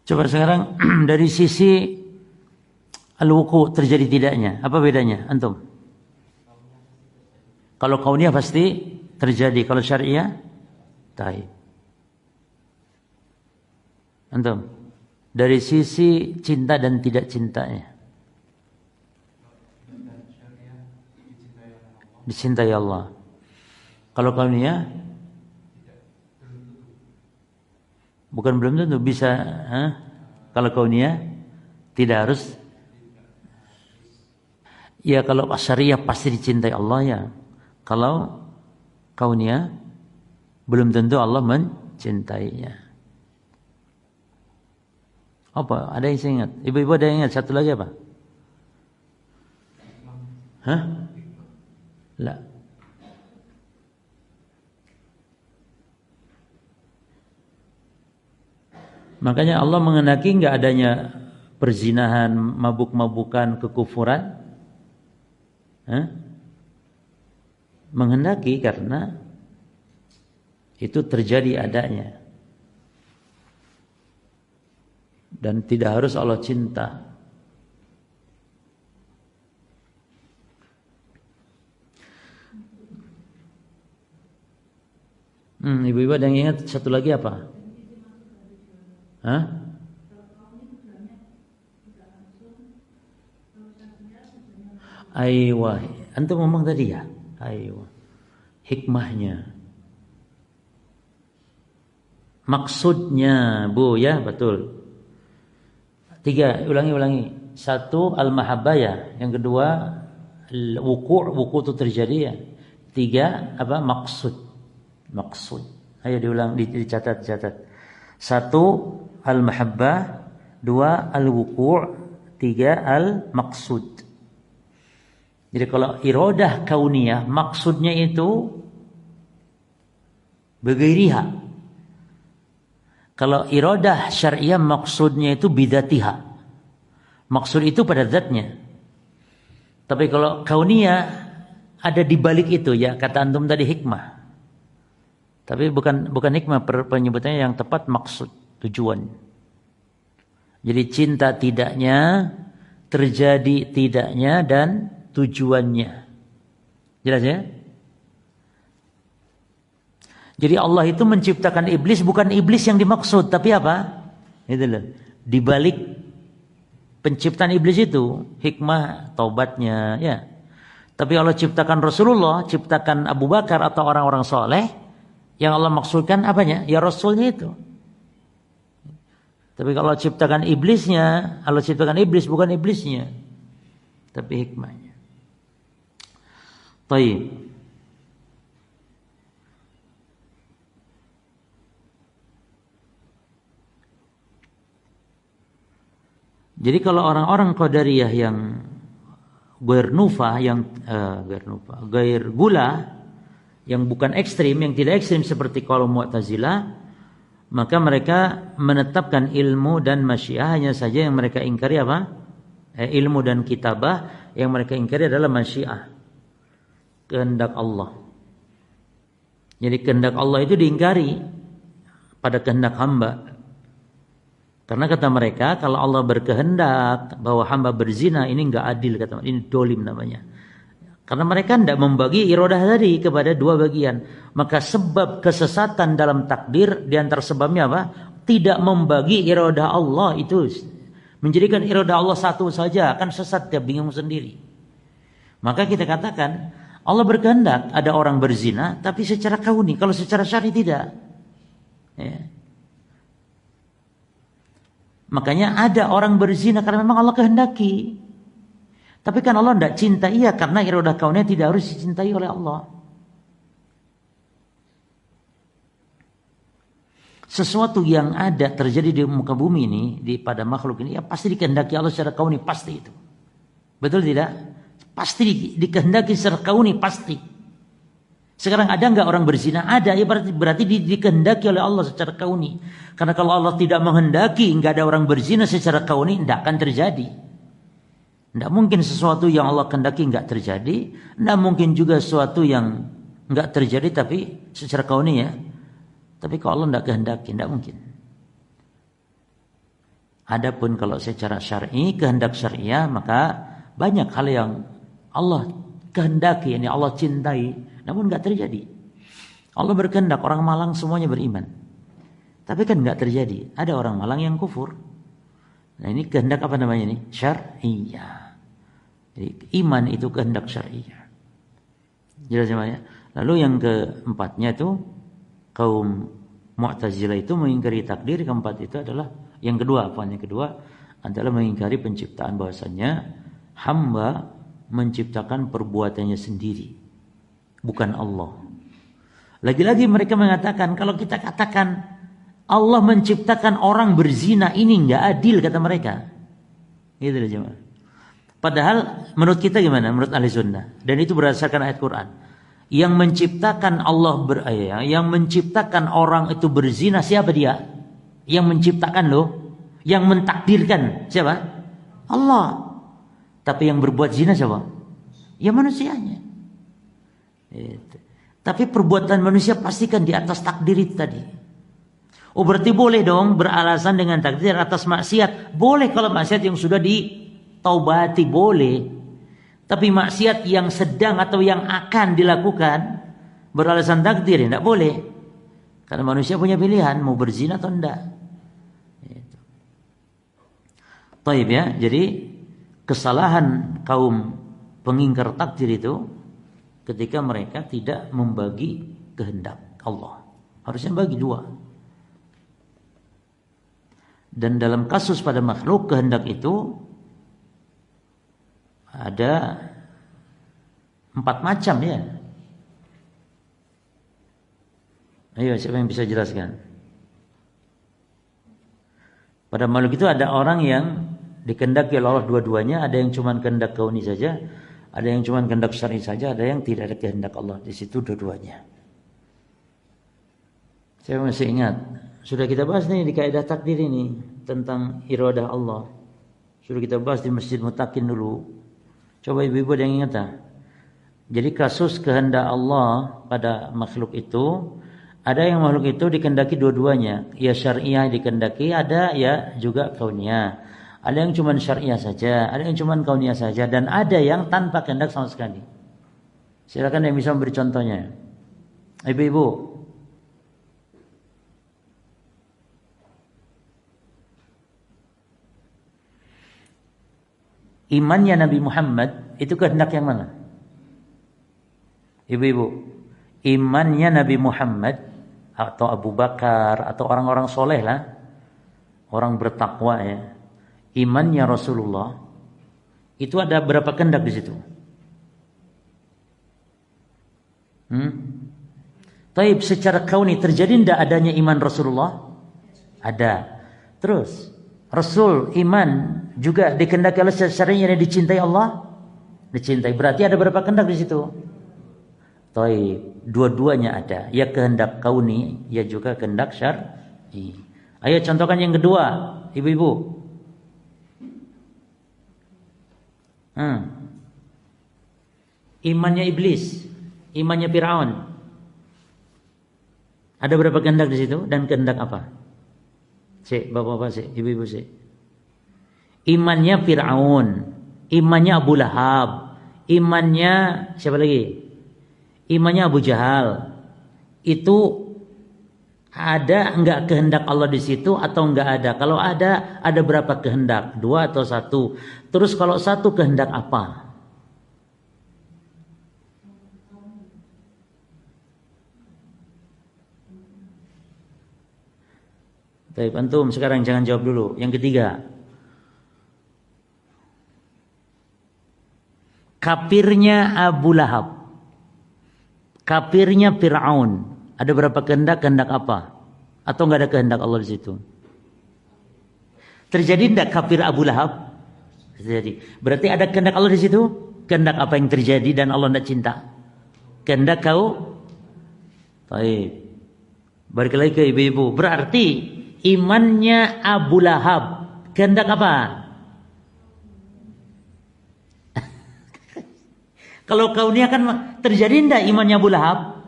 Coba sekarang dari sisi al-wuqu' terjadi tidaknya, apa bedanya antum? Kalau kauniyah pasti terjadi, kalau syariah taib. Antum, dari sisi cinta dan tidak cintanya. Dicintai Allah. Kalau kauniyah bukan belum tentu bisa. Kalau kauniyah tidak harus. Ya kalau syariah pasti dicintai Allah ya. Kalau kauniyah belum tentu Allah mencintainya. Apa? Ada yang saya ingat? Ibu-ibu ada yang ingat? Satu lagi apa? Hah? La. Makanya Allah mengendaki enggak adanya perzinahan, mabuk-mabukan, kekufuran. Menghendaki karena itu terjadi adanya. Dan tidak harus Allah cinta. Ibu-ibu ada yang ingat satu lagi apa? Aywa, antum ngomong tadi ya? Aywa. Hikmahnya. Maksudnya, Bu ya, betul. 3, ulangi. 1 al-mahabbah ya. Yang kedua wuku' itu terjadi ya. 3 apa? Maksud. Ayo diulang, dicatat. 1 al-mahabbah, 2 al-wuku', 3 al-maksud. Jadi kalau iradah kauniyah maksudnya itu bighairiha. Kalau iradah syariah maksudnya itu bidatiha. Maksud itu pada zatnya. Tapi kalau kauniyah ada di balik itu ya, kata antum tadi hikmah. Tapi bukan hikmah, penyebutannya yang tepat maksud, tujuan. Jadi cinta tidaknya, terjadi tidaknya, dan tujuannya. Jelas ya? Jadi Allah itu menciptakan iblis, bukan iblis yang dimaksud, tapi apa? Itu loh. Di balik penciptaan iblis itu hikmah taubatnya, ya. Tapi Allah ciptakan Rasulullah, ciptakan Abu Bakar atau orang-orang soleh, yang Allah maksudkan apanya? Ya Rasulnya itu. Tapi kalau Allah ciptakan iblisnya, Allah ciptakan iblis bukan iblisnya, tapi hikmahnya. Baik. Jadi kalau orang-orang Qadariyah yang gair gula, yang bukan ekstrim, yang tidak ekstrim seperti kaum Mu'tazilah, maka mereka menetapkan ilmu dan masyiah, hanya saja yang mereka ingkari apa? Ilmu dan kitabah, yang mereka ingkari adalah masyiah, kehendak Allah. Jadi kehendak Allah itu diingkari pada kehendak hamba. Karena kata mereka, kalau Allah berkehendak bahwa hamba berzina, ini enggak adil, kata mereka, ini dolim namanya. Karena mereka tidak membagi iradah tadi kepada dua bagian. Maka sebab kesesatan dalam takdir, di antara sebabnya apa? Tidak membagi iradah Allah itu. Menjadikan iradah Allah satu saja, akan sesat, dia bingung sendiri. Maka kita katakan, Allah berkehendak ada orang berzina, tapi secara kauni. Kalau secara syar'i tidak. Ya. Makanya ada orang berzina karena memang Allah kehendaki. Tapi kan Allah tidak cinta, iya, karena iradah kaunnya tidak harus dicintai oleh Allah. Sesuatu yang ada terjadi di muka bumi ini, pada makhluk ini, ya pasti dikehendaki Allah secara kauni, pasti itu. Betul tidak? Pasti dikehendaki secara kauni, pasti. Sekarang ada enggak orang berzina? Ada, ya berarti dikehendaki oleh Allah secara kauni. Karena kalau Allah tidak menghendaki enggak ada orang berzina secara kauni, tidak akan terjadi. Tidak mungkin sesuatu yang Allah kehendaki enggak terjadi, tidak mungkin juga sesuatu yang enggak terjadi tapi secara kauni ya. Tapi kalau Allah tidak kehendaki, tidak mungkin. Adapun kalau secara syar'i, kehendak syariah, maka banyak hal yang Allah kehendaki, ini Allah cintai, namun enggak terjadi. Allah berkehendak orang Malang semuanya beriman. Tapi kan nggak terjadi. Ada orang Malang yang kufur. Nah ini kehendak apa namanya ini? Syar'iyah. Jadi iman itu kehendak syar'iyah. Jelas ya? Lalu yang keempatnya itu kaum Mu'tazilah itu mengingkari takdir. Keempat itu adalah yang kedua adalah mengingkari penciptaan, bahwasannya hamba menciptakan perbuatannya sendiri, bukan Allah. Lagi-lagi mereka mengatakan kalau kita katakan Allah menciptakan orang berzina, ini nggak adil kata mereka. Gitu loh jemaah. Padahal menurut kita gimana? Menurut ahli sunnah, dan itu berdasarkan ayat Quran. Yang menciptakan yang menciptakan orang itu berzina, siapa dia? Yang menciptakan loh, yang mentakdirkan siapa? Allah. Tapi yang berbuat zina siapa? Ya manusianya. Itu. Tapi perbuatan manusia pastikan di atas takdir itu tadi. Oh berarti boleh dong beralasan dengan takdir atas maksiat. Boleh kalau maksiat yang sudah ditaubati, boleh. Tapi maksiat yang sedang atau yang akan dilakukan beralasan takdir, tidak boleh. Karena manusia punya pilihan mau berzina atau tidak. Taib ya. Jadi kesalahan kaum pengingkar takdir itu ketika mereka tidak membagi kehendak Allah. Harusnya bagi dua. Dan dalam kasus pada makhluk, kehendak itu ada 4 macam ya. Ayo, siapa yang bisa jelaskan? Pada makhluk itu ada orang yang dikehendaki oleh Allah dua-duanya, ada yang cuma kehendak kauni saja, ada yang cuma kehendak syar'i saja, ada yang tidak ada kehendak Allah di situ dua-duanya. Saya masih ingat, sudah kita bahas nih di kaidah takdir ini tentang iradah Allah. Sudah kita bahas di Masjid Mutakin dulu. Coba ibu-ibu ada yang ingat tak? Jadi kasus kehendak Allah pada makhluk itu, ada yang makhluk itu dikehendaki dua-duanya, ya syariah dikehendaki, ada ya juga kauniyah. Ada yang cuma syariah saja, ada yang cuma kauniyah saja, dan ada yang tanpa kehendak sama sekali. Silakan yang bisa memberi contohnya. Ibu-ibu. Imannya Nabi Muhammad itu kehendak yang mana? Ibu-ibu, imannya Nabi Muhammad atau Abu Bakar atau orang-orang soleh lah, orang bertakwa ya, imannya Rasulullah itu ada berapa kehendak di situ? Taib, secara kauni terjadi tidak adanya iman Rasulullah? Ada. Terus Rasul iman juga dikehendaki oleh syariah yang dicintai Allah, dicintai. Berarti ada berapa kehendak di situ? Taib, dua-duanya ada. Ya kehendak kauni, ya juga kehendak syar'i. Ayo contohkan yang kedua, ibu-ibu. Imannya iblis, imannya Fir'aun. Ada berapa kehendak di situ dan kehendak apa? Bapak-bapak, ibu-ibu. Imannya Fir'aun, imannya Abu Lahab, imannya siapa lagi? Imannya Abu Jahal. Itu ada enggak kehendak Allah di situ atau enggak ada? Kalau ada berapa kehendak? 2 atau 1? Terus kalau 1 kehendak apa? Baik, antum sekarang jangan jawab dulu. Yang ketiga, kafirnya Abu Lahab, kafirnya Fir'aun, ada berapa kehendak? Kehendak apa? Atau enggak ada kehendak Allah di situ? Terjadi enggak kafir Abu Lahab? Terjadi. Berarti ada kehendak Allah di situ? Kehendak apa yang terjadi dan Allah tidak cinta? Kehendak kau? Baik. Balik lagi ke ibu-ibu. Berarti imannya Abu Lahab kehendak apa? Kalau kauniyah kan terjadi enggak imannya Abu Lahab?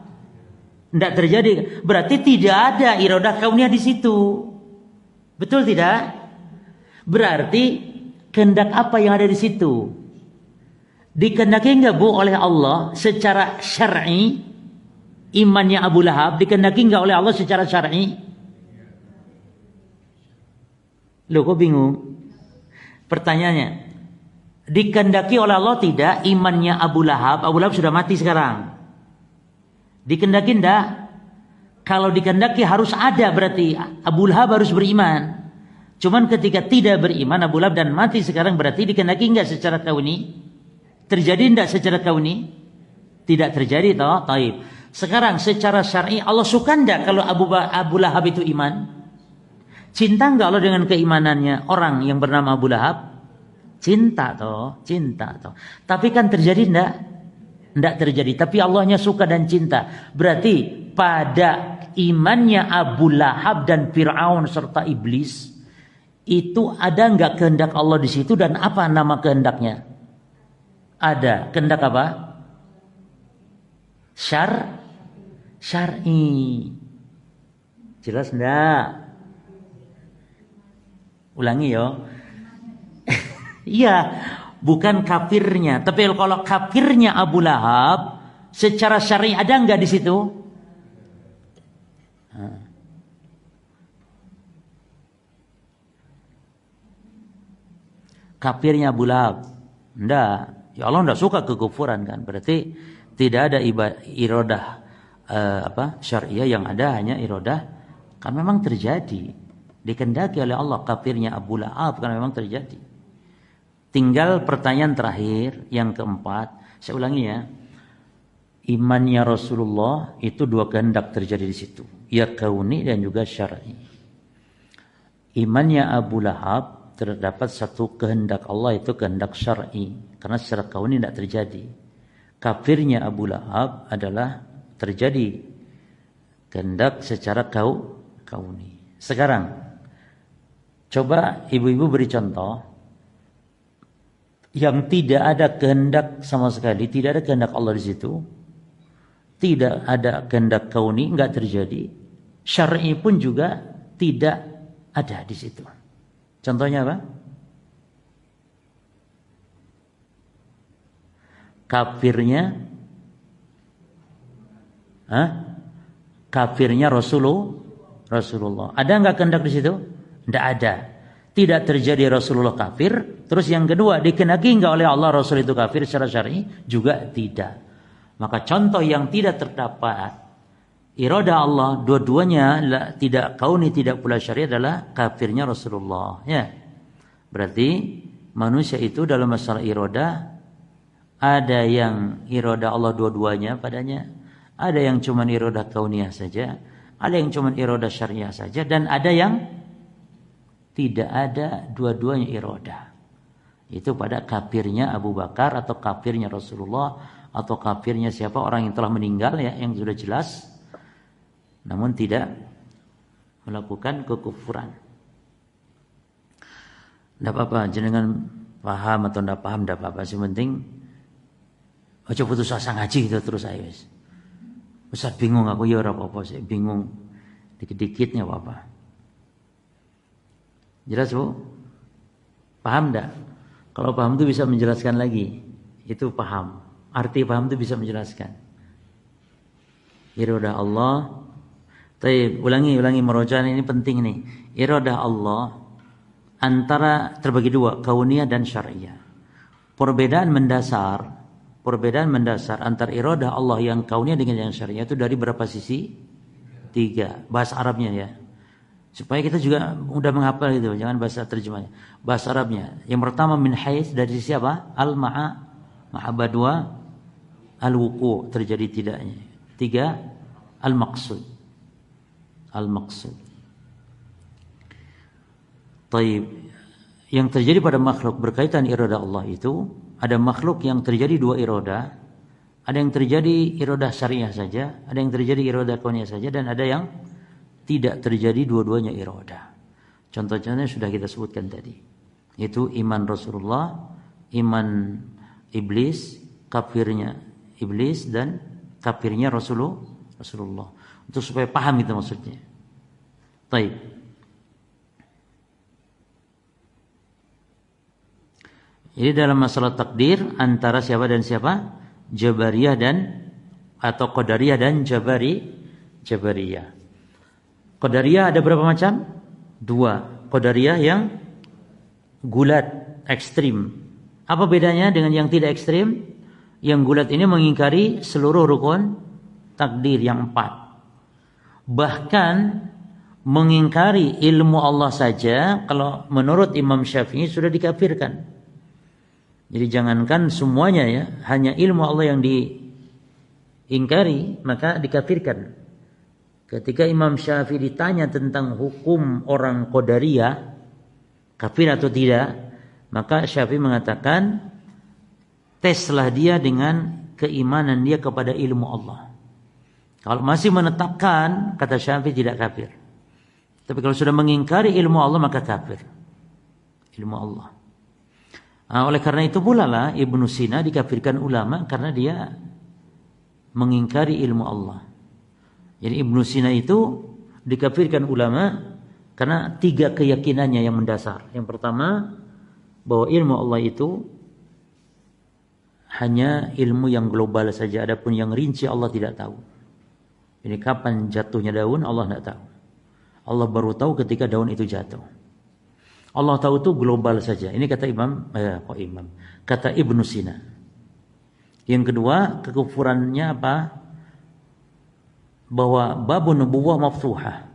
Enggak terjadi. Berarti tidak ada iradah kauniyah di situ. Betul tidak? Berarti kehendak apa yang ada di situ? Dikehendaki enggak Bu oleh Allah secara syar'i? Imannya Abu Lahab dikehendaki enggak oleh Allah secara syar'i? Loh kok bingung? Pertanyaannya, dikehendaki oleh Allah tidak imannya Abu Lahab? Abu Lahab sudah mati sekarang. Dikehendaki tidak? Kalau dikehendaki harus ada, berarti Abu Lahab harus beriman. Cuman ketika tidak beriman Abu Lahab dan mati sekarang, berarti dikehendaki enggak secara kauni? Terjadi enggak secara kauni? Tidak terjadi toh. Taib. Sekarang secara syar'i Allah suka enggak kalau Abu Lahab itu iman? Cinta enggak Allah dengan keimanannya orang yang bernama Abu Lahab? Cinta toh. Tapi kan terjadi enggak? Enggak terjadi. Tapi Allahnya suka dan cinta. Berarti pada imannya Abu Lahab dan Fir'aun serta iblis itu ada enggak kehendak Allah di situ, dan apa nama kehendaknya? Ada. Kehendak apa? Syar'i. Jelas enggak? Ulangi yo. Iya, bukan kafirnya. Tapi kalau kafirnya Abu Lahab, secara syar'i ada enggak di situ? Kafirnya Abu Lahab, enggak. Ya Allah enggak suka kekufuran kan. Berarti tidak ada iradah syariah, yang ada hanya iradah kan memang terjadi. Dikehendaki oleh Allah kafirnya Abu Lahab kan memang terjadi. Tinggal pertanyaan terakhir yang keempat, saya ulangi ya. Imannya Rasulullah itu dua kehendak terjadi di situ, ya kauni dan juga syar'i. Imannya Abu Lahab terdapat satu kehendak Allah, itu kehendak syar'i, karena secara kauni tidak terjadi. Kafirnya Abu Lahab adalah terjadi kehendak secara kauni. Sekarang coba ibu-ibu beri contoh yang tidak ada kehendak sama sekali, tidak ada kehendak Allah di situ, tidak ada kehendak kauni, enggak terjadi. Syar'i pun juga tidak ada di situ. Contohnya apa? Kafirnya Rasulullah. Ada enggak kehendak di situ? Tidak ada. Tidak terjadi Rasulullah kafir. Terus yang kedua, dikehendaki enggak oleh Allah Rasul itu kafir secara syar'i? Juga tidak. Maka contoh yang tidak terdapat iradah Allah, dua-duanya tidak kauni, tidak pula syar'i, adalah kafirnya Rasulullah. Ya. Berarti manusia itu dalam masalah iradah ada yang iradah Allah dua-duanya padanya, ada yang cuma iradah kauniyah saja, ada yang cuma iradah syariah saja, dan ada yang tidak ada dua-duanya iradah. Itu pada kafirnya Abu Bakar atau kafirnya Rasulullah atau kafirnya siapa orang yang telah meninggal ya, yang sudah jelas, namun tidak melakukan kekufuran. Tidak apa-apa, jenengan paham atau tidak paham tidak apa-apa, yang penting aja putus asa ngaji gitu terus aja. Ustaz bingung aku ya ora apa-apa sih, bingung dikit-dikitnya apa-apa. Jelas Bu? Paham enggak? Kalau paham itu bisa menjelaskan lagi. Itu paham. Arti paham itu bisa menjelaskan. Iradah Allah. Taib, ulangi merojaan ini penting nih. Iradah Allah antara terbagi dua, kauniyah dan syariah. Perbedaan mendasar antara iradah Allah yang kauniyah dengan yang syariah itu dari berapa sisi? 3. Bahasa Arabnya ya. Supaya kita juga mudah menghafal itu, jangan bahasa terjemahnya. Bahasa Arabnya. Yang pertama min haits, dari sisi apa? Al-mahabba, 2 al-wuqu', terjadi tidaknya. 3 al-maqsud. Taib. Yang terjadi pada makhluk berkaitan iradah Allah itu, ada makhluk yang terjadi 2 iradah, ada yang terjadi iradah syariah saja, ada yang terjadi iradah kauniyah saja, dan ada yang tidak terjadi dua-duanya iradah. Contoh-contohnya sudah kita sebutkan tadi. Yaitu iman Rasulullah, iman iblis, kafirnya iblis, dan kafirnya Rasulullah. Untuk supaya paham itu maksudnya. Baik. Jadi dalam masalah takdir antara siapa dan siapa? Jabariyah dan atau Qadariyah dan Jabariyah. Qadariyah ada berapa macam? 2. Qadariyah yang gulat, ekstrim. Apa bedanya dengan yang tidak ekstrim? Yang gulat ini mengingkari seluruh rukun takdir yang 4. Bahkan mengingkari ilmu Allah saja, kalau menurut Imam Syafi'i sudah dikafirkan. Jadi jangankan semuanya ya, hanya ilmu Allah yang diingkari, maka dikafirkan. Ketika Imam Syafi'i ditanya tentang hukum orang Qadariyah, kafir atau tidak, maka Syafi'i mengatakan, teslah dia dengan keimanan dia kepada ilmu Allah. Kalau masih menetapkan, kata Syafi'i tidak kafir. Tapi kalau sudah mengingkari ilmu Allah, maka kafir. Ilmu Allah. Nah, oleh karena itu pula lah Ibnu Sina dikafirkan ulama karena dia mengingkari ilmu Allah. Jadi Ibnu Sina itu dikafirkan ulama karena 3 keyakinannya yang mendasar. Yang pertama, bahwa ilmu Allah itu hanya ilmu yang global saja, adapun yang rinci Allah tidak tahu. Ini kapan jatuhnya daun Allah tidak tahu. Allah baru tahu ketika daun itu jatuh. Allah tahu itu global saja. Ini kata kata Ibnu Sina. Yang kedua, kekufurannya apa? Bahwa babun nubuwah maftuhah,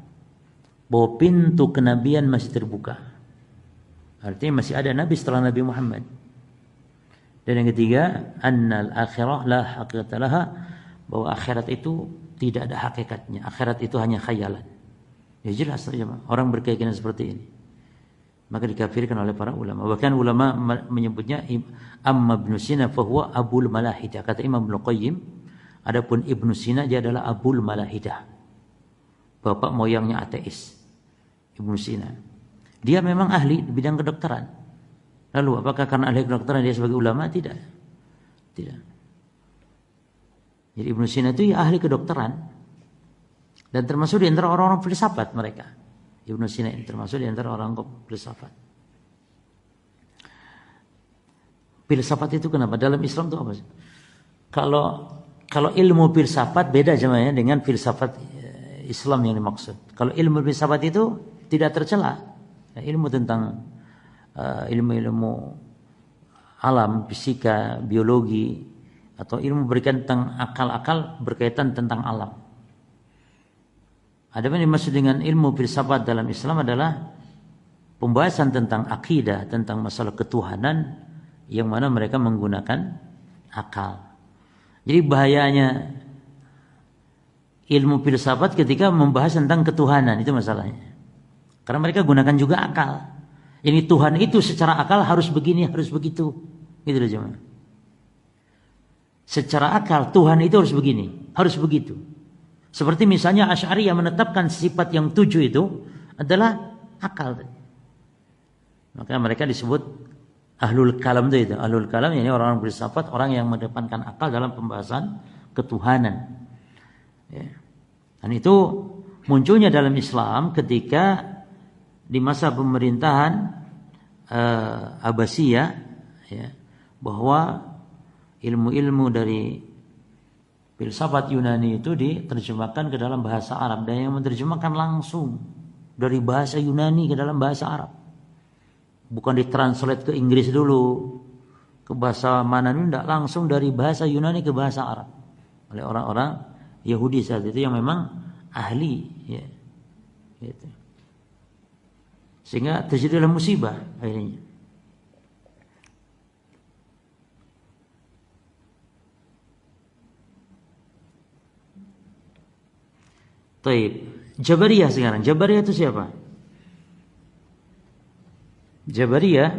bahwa pintu kenabian masih terbuka, artinya masih ada nabi setelah Nabi Muhammad. Dan yang ketiga, annal akhirah la haqiqata laha, bahwa akhirat itu tidak ada hakikatnya, akhirat itu hanya khayalan. Ya jelas saja orang berkeyakinan seperti ini, maka dikafirkan oleh para ulama. Bahkan ulama menyebutnya amma Ibnu Sina fahuwa abul malahidah. Kata Imam Ibnu Qayyim, adapun Ibnu Sina dia adalah abul malahidah, bapak moyangnya ateis. Ibnu Sina dia memang ahli di bidang kedokteran. Lalu apakah karena ahli kedokteran dia sebagai ulama? Tidak. Jadi Ibnu Sina itu ya ahli kedokteran, dan termasuk di antara orang-orang filsafat mereka. Ibnu Sina ini termasuk di antara orang filsafat. Filsafat itu kenapa? Dalam Islam itu apa sih? Kalau ilmu filsafat beda namanya dengan filsafat Islam yang dimaksud. Kalau ilmu filsafat itu tidak tercela. Ilmu tentang ilmu alam, fisika, biologi, atau ilmu berkaitan tentang akal-akal berkaitan tentang alam. Ada yang dimaksud dengan ilmu filsafat dalam Islam adalah pembahasan tentang akidah, tentang masalah ketuhanan, yang mana mereka menggunakan akal. Jadi bahayanya ilmu filsafat ketika membahas tentang ketuhanan, itu masalahnya. Karena mereka gunakan juga akal. Ini Tuhan itu secara akal harus begini, harus begitu. Gitu loh jemaah. Secara akal Tuhan itu harus begini, harus begitu. Seperti misalnya Asy'ari yang menetapkan sifat yang 7 itu adalah akal. Maka mereka disebut ahlul kalam itu. Ahlul kalam ini orang-orang filsafat, orang yang mendepankan akal dalam pembahasan ketuhanan. Ya. Dan itu munculnya dalam Islam ketika di masa pemerintahan Abbasiyah, ya, bahwa ilmu-ilmu dari filsafat Yunani itu diterjemahkan ke dalam bahasa Arab, dan yang menerjemahkan langsung dari bahasa Yunani ke dalam bahasa Arab. Bukan ditranslate ke Inggris dulu, ke bahasa mana dulu, tidak, langsung dari bahasa Yunani ke bahasa Arab oleh orang-orang Yahudi saat itu yang memang ahli, ya, gitu. Sehingga terjadilah musibah akhirnya. Taib. Jabariyah sekarang. Jabariyah itu siapa? Jabariyah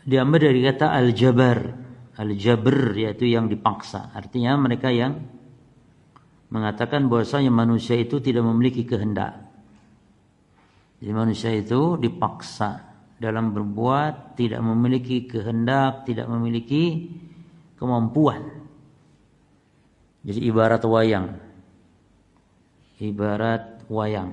diambil dari kata al-jabar. Al-jabr yaitu yang dipaksa. Artinya mereka yang mengatakan bahwasanya manusia itu tidak memiliki kehendak. Jadi manusia itu dipaksa dalam berbuat, tidak memiliki kehendak, tidak memiliki kemampuan. Jadi ibarat wayang. Ibarat wayang.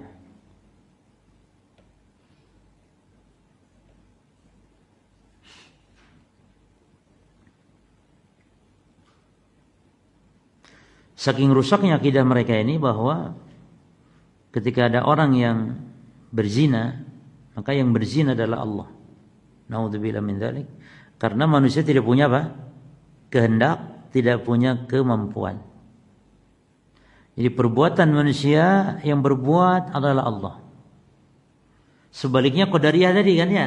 Saking rusaknya akidah mereka ini bahwa ketika ada orang yang berzina, Maka yang berzina adalah Allah. Naudzubillah min dzalik. Karena manusia tidak punya apa? Kehendak, tidak punya kemampuan. Jadi perbuatan manusia yang berbuat adalah Allah. Sebaliknya qadariyah tadi kan ya.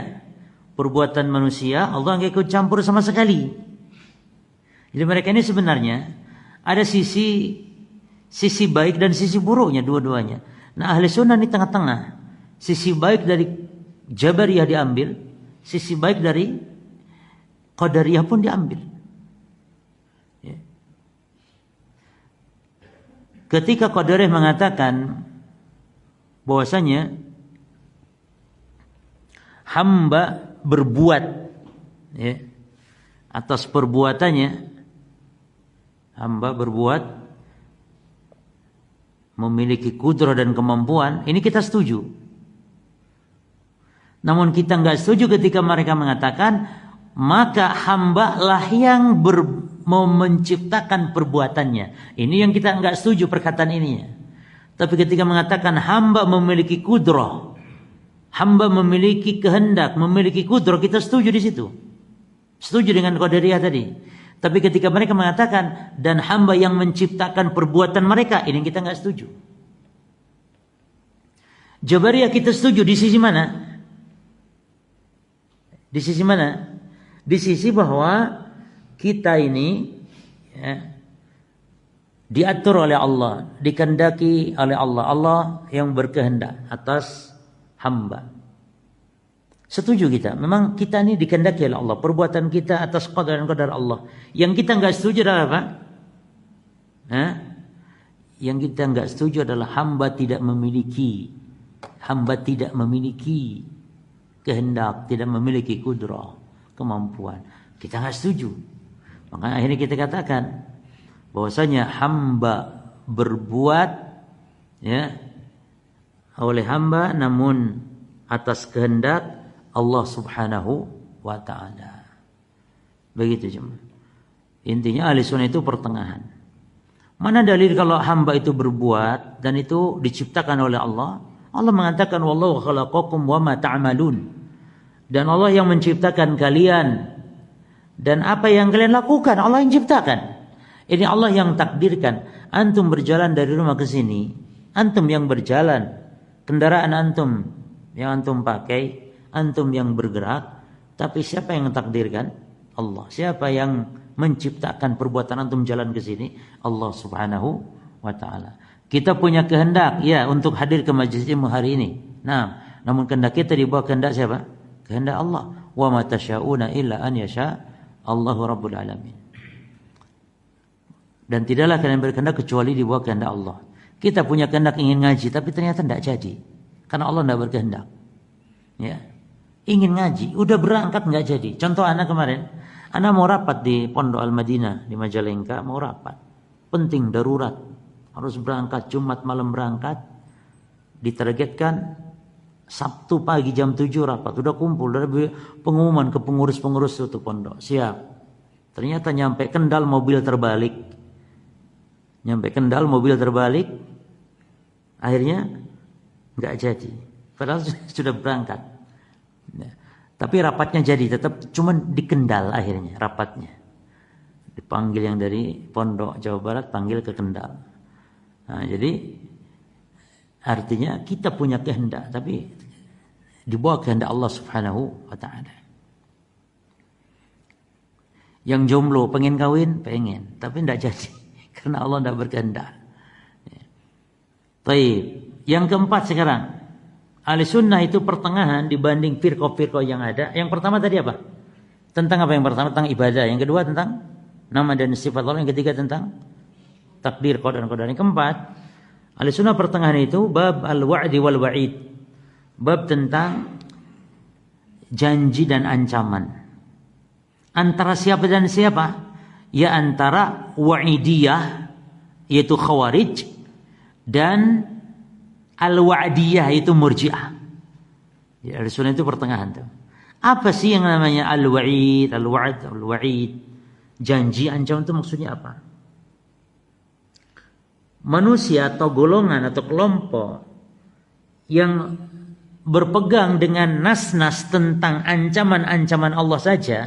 Perbuatan manusia Allah enggak ikut campur sama sekali. Jadi mereka ini sebenarnya ada sisi baik dan sisi buruknya dua-duanya. Nah, ahli sunnah ini tengah-tengah. Sisi baik dari Jabariyah diambil, sisi baik dari Qadariyah pun diambil. Ya. Ketika Qadariyah mengatakan bahwasanya hamba berbuat ya, atas perbuatannya, hamba berbuat memiliki kudrah dan kemampuan, ini kita setuju. Namun kita enggak setuju ketika mereka mengatakan maka hamba lah yang mau menciptakan perbuatannya. Ini yang kita enggak setuju perkataan ininya. Tapi ketika mengatakan hamba memiliki kudrah, hamba memiliki kehendak, memiliki kudrah, kita setuju di situ. Setuju dengan Qadariyah tadi. Tapi ketika mereka mengatakan dan hamba yang menciptakan perbuatan mereka, ini kita enggak setuju. Jabariyah kita setuju di sisi mana? Di sisi mana? Di sisi bahwa kita ini ya, diatur oleh Allah, dikehendaki oleh Allah. Allah yang berkehendak atas hamba. Setuju kita. Memang kita ini dikehendaki oleh Allah. Perbuatan kita atas qadar dan qadar Allah. Yang kita enggak setuju adalah apa? Yang kita enggak setuju adalah hamba tidak memiliki kehendak, tidak memiliki kudrah, kemampuan. Kita enggak setuju. Maka akhirnya kita katakan bahwasanya hamba berbuat ya oleh hamba namun atas kehendak Allah Subhanahu wa taala. Begitu jemaah. Intinya ahli sunnah itu pertengahan. Mana dalil kalau hamba itu berbuat dan itu diciptakan oleh Allah? Allah mengatakan wallahu khalaqakum wama ta'malun. Dan Allah yang menciptakan kalian dan apa yang kalian lakukan Allah yang ciptakan. Ini Allah yang takdirkan. Antum berjalan dari rumah ke sini, antum yang berjalan, kendaraan antum yang antum pakai, antum yang bergerak, tapi siapa yang takdirkan? Allah. Siapa yang menciptakan perbuatan antum jalan ke sini? Allah Subhanahu wa taala. Kita punya kehendak ya untuk hadir ke majlis ilmu hari ini. Nah, namun kehendak kita di bawah kehendak siapa? Kehendak Allah. Wa ma tasyauna illa an yasha Allahu rabbul alamin. Dan tidaklah kalian berkehendak kecuali di bawah kehendak Allah. Kita punya kehendak ingin ngaji tapi ternyata tidak jadi. Karena Allah tidak berkehendak. Ya. Ingin ngaji, udah berangkat enggak jadi. Contoh anak kemarin, anak mau rapat di Pondok Al-Madinah di Majalengka, mau rapat. Penting darurat. Harus berangkat Jumat malam berangkat. Ditargetkan Sabtu pagi jam 7 rapat. Udah kumpul dari pengumuman ke pengurus-pengurus itu pondok. Siap. Ternyata nyampe Kendal mobil terbalik. Akhirnya enggak jadi. Padahal sudah berangkat. Ya. Tapi rapatnya jadi, tetap cuman di Kendal akhirnya rapatnya. Dipanggil yang dari Pondok Jawa Barat, panggil ke Kendal. Nah, jadi artinya kita punya kehendak, tapi di bawah kehendak Allah Subhanahu wa taala. Yang jomblo pengen kawin, pengen, tapi tidak jadi karena Allah tidak berkehendak. Baik, yang keempat sekarang. Ahli sunnah itu pertengahan dibanding firqah-firqah yang ada. Yang pertama tadi apa? Tentang apa yang pertama? Tentang ibadah. Yang kedua tentang nama dan sifat Allah. Yang ketiga tentang takdir, qadar dan qadar. Yang keempat, ahli sunnah pertengahan itu bab al-wa'di wal wa'id. Bab tentang janji dan ancaman. Antara siapa dan siapa? Ya antara wa'idiyah yaitu khawarij dan al-wa'diyah itu murji'ah. Ya, ahli sunnah itu pertengahan tuh. Apa sih yang namanya al-wa'id, al-wa'd, al-wa'id? Janji, ancaman itu maksudnya apa? Manusia atau golongan atau kelompok yang berpegang dengan nas-nas tentang ancaman-ancaman Allah saja,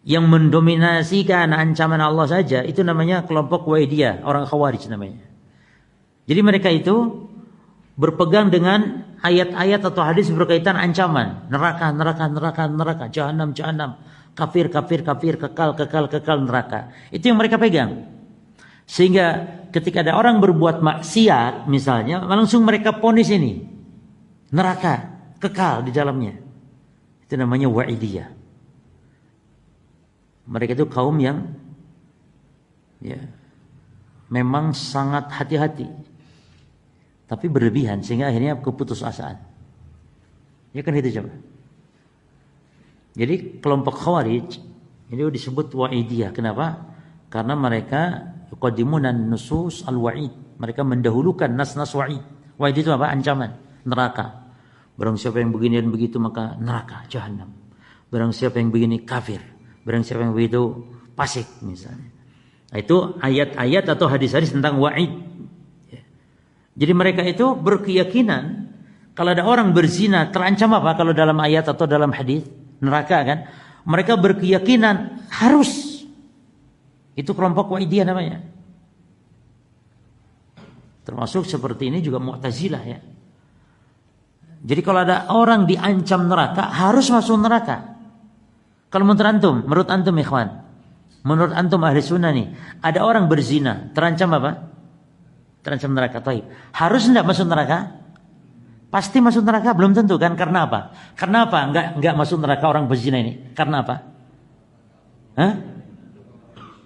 yang mendominasikan ancaman Allah saja, itu namanya kelompok Wa'idiyah, orang Khawarij namanya. Jadi mereka itu berpegang dengan ayat-ayat atau hadis berkaitan ancaman, neraka, jahanam, kafir, kekal neraka. Itu yang mereka pegang. Sehingga ketika ada orang berbuat maksiat misalnya, langsung mereka ponis ini neraka, kekal di dalamnya. Itu namanya Wa'idiyah. Mereka itu kaum yang memang sangat hati-hati, tapi berlebihan sehingga akhirnya keputusasaan. Ya kan itu coba. Jadi kelompok Khawarij ini disebut Wa'idiyah. Kenapa? Karena mereka yuqaddimunan nusus al-wa'id. Mereka mendahulukan nas-nas wa'id. Wa'id itu apa? Ancaman, neraka. Barang siapa yang begini dan begitu maka neraka, jahanam. Barang siapa yang begini kafir. Barang siapa yang begitu fasik misalnya. Nah, itu ayat-ayat atau hadis-hadis tentang wa'id. Jadi mereka itu berkeyakinan kalau ada orang berzina terancam apa kalau dalam ayat atau dalam hadis? Neraka kan? Mereka berkeyakinan harus. Itu kelompok Wa'idiyah namanya. Termasuk seperti ini juga Mu'tazilah ya. Jadi kalau ada orang diancam neraka harus masuk neraka. Kalau menurut antum ikhwan, menurut antum ahli sunnah nih, ada orang berzina terancam apa? Terancam neraka. Taib. Harus enggak masuk neraka? Pasti masuk neraka? Belum tentu kan? Karena apa? Karena apa? Enggak masuk neraka orang berzina ini? Karena apa? Hah?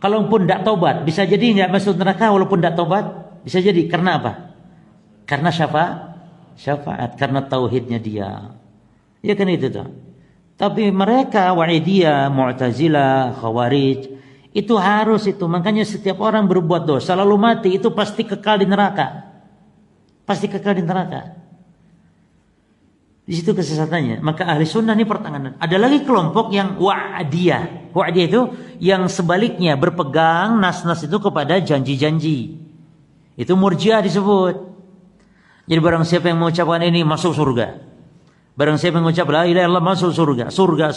Kalaupun tidak taubat, bisa jadi enggak masuk neraka walaupun tidak taubat? Bisa jadi. Karena apa? Karena syafaat. Karena tauhidnya dia. Ya kan itu tuh. Tapi mereka Wa'idiyah, Mu'tazilah, Khawarij itu harus itu. Makanya setiap orang berbuat dosa lalu mati itu pasti kekal di neraka. Pasti kekal di neraka. Di situ kesesatannya. Maka ahli sunnah ini pertengahan. Ada lagi kelompok yang Wa'adiyah. Wa'adiyah itu yang sebaliknya berpegang nas-nas itu kepada janji-janji. Itu Murji'ah disebut. Jadi barang siapa yang mengucapkan ini masuk surga. Barang siapa yang mengucap la ilaha illallah masuk surga. Surga.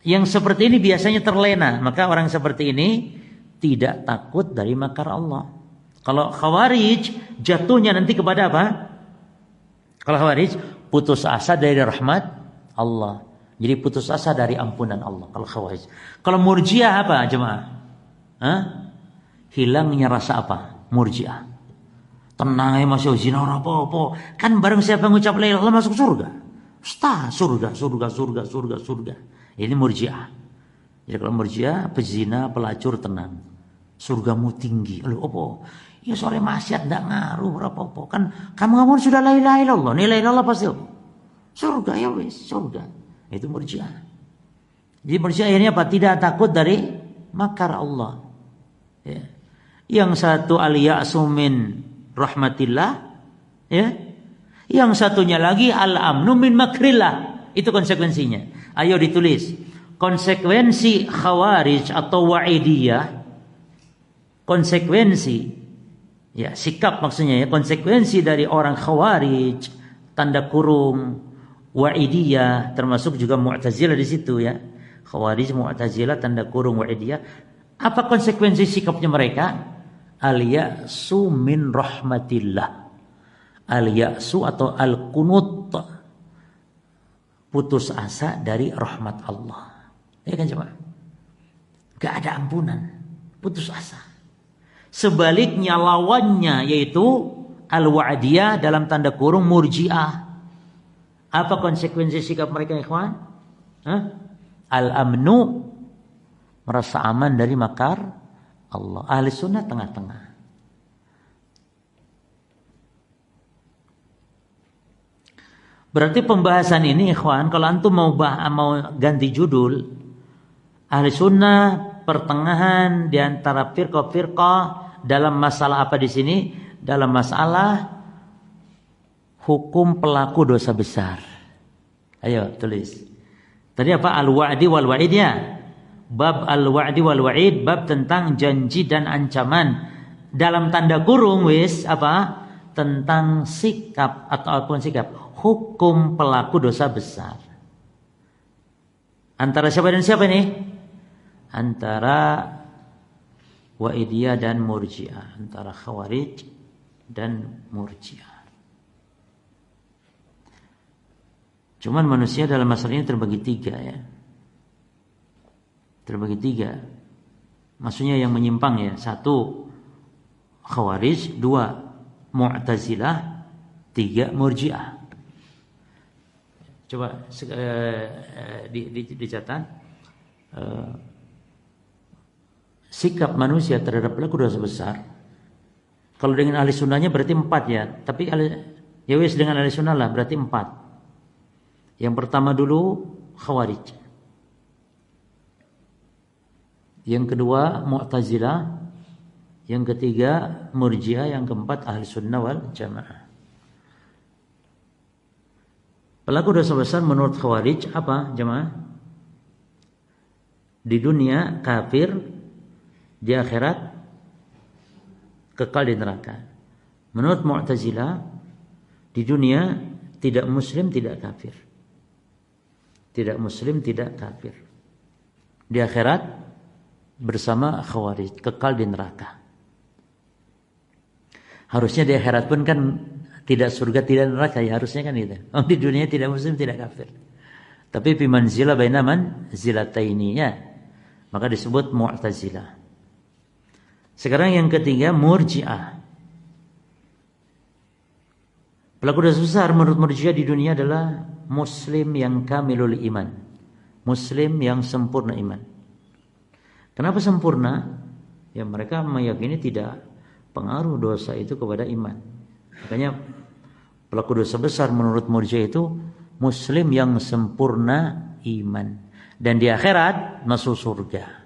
Yang seperti ini biasanya terlena. Maka orang seperti ini tidak takut dari makar Allah. Kalau Khawarij jatuhnya nanti kepada apa? Kalau Khawarij putus asa dari rahmat Allah. Jadi putus asa dari ampunan Allah. Kalau Khawarij. Kalau Murji'ah apa jemaah? Hilangnya rasa apa? Murji'ah. Tenang aja masuk zina ora apa-apa. Kan bareng siapa ngucap la ilaha illallah masuk surga. Surga. Ini Murji'ah. Jadi kalau Murji'ah pezina, pelacur tenang. Surgamu tinggi. Loh apa? Ya sore maksiat enggak ngaruh apa-apa. Kan kamu sudah la ilaha illallah. Nilai Allah pasti surga ya wis, surga. Itu Murji'ah. Jadi Murji'ah akhirnya apa? Tidak takut dari makar Allah. Ya. Yang satu al-ya'su min rahmatillah, ya. Yang satunya lagi al-amnu min makrillah. Itu konsekuensinya. Ayo ditulis. Konsekuensi Khawarij atau Wa'idiyah, konsekuensi ya, sikap maksudnya ya, konsekuensi dari orang Khawarij, tanda kurung Wa'idiyah, termasuk juga Mu'tazilah di situ ya. Khawarij, Mu'tazilah, tanda kurung Wa'idiyah. Apa konsekuensi sikapnya mereka? Al-ya'su min rahmatillah. Al-ya'su atau al-qunut, putus asa dari rahmat Allah. Ya kan coba? Gak ada ampunan, putus asa. Sebaliknya lawannya yaitu al-wa'diyah dalam tanda kurung Murji'ah. Apa konsekuensi sikap mereka ikhwan? Al-amnu, merasa aman dari makar Allah. Ahli sunnah tengah-tengah. Berarti pembahasan ini ikhwan, kalau antum mau ganti judul, ahli sunnah pertengahan di antara firqah-firqah dalam masalah apa di sini? Dalam masalah hukum pelaku dosa besar. Ayo tulis. Tadi apa? Al-wa'di wal wa'idnya. Bab al-wa'di wal wa'id, bab tentang janji dan ancaman. Dalam tanda kurung wis apa? tentang sikap hukum pelaku dosa besar. Antara siapa dan siapa ini? Antara Wa'idiyah dan Murji'ah, antara Khawarij dan Murji'ah. Cuman manusia dalam masalah ini terbagi tiga ya. Terbagi tiga. Maksudnya yang menyimpang ya. Satu Khawarij, dua Mu'tazilah, tiga Murji'ah. Coba dicatat sikap manusia terhadap pelaku dosa besar. Kalau dengan ahli sunnahnya berarti 4 ya. Tapi dengan ahli sunnah lah berarti 4. Yang pertama dulu Khawarij. Yang kedua Mu'tazilah. Yang ketiga Murji'ah. Yang keempat ahli sunnah wal jamaah. Pelaku dosa besar menurut Khawarij apa jemaah? Di dunia kafir, di akhirat kekal di neraka. Menurut Mu'tazilah, di dunia tidak muslim, tidak kafir. Tidak muslim, tidak kafir. Di akhirat bersama Khawarij, kekal di neraka. Harusnya di akhirat pun kan tidak surga, tidak neraka ya, harusnya kan gitu. Di dunia tidak muslim, tidak kafir. Tapi fi manzila baina manzilataini ya. Maka disebut Mu'tazilah. Sekarang yang ketiga Murji'ah. Pelaku dosa besar menurut Murji'ah di dunia adalah muslim yang kamilul iman. Muslim yang sempurna iman. Kenapa sempurna? Ya mereka meyakini tidak pengaruh dosa itu kepada iman. Makanya pelaku dosa besar menurut Murji'ah itu muslim yang sempurna iman dan di akhirat masuk surga.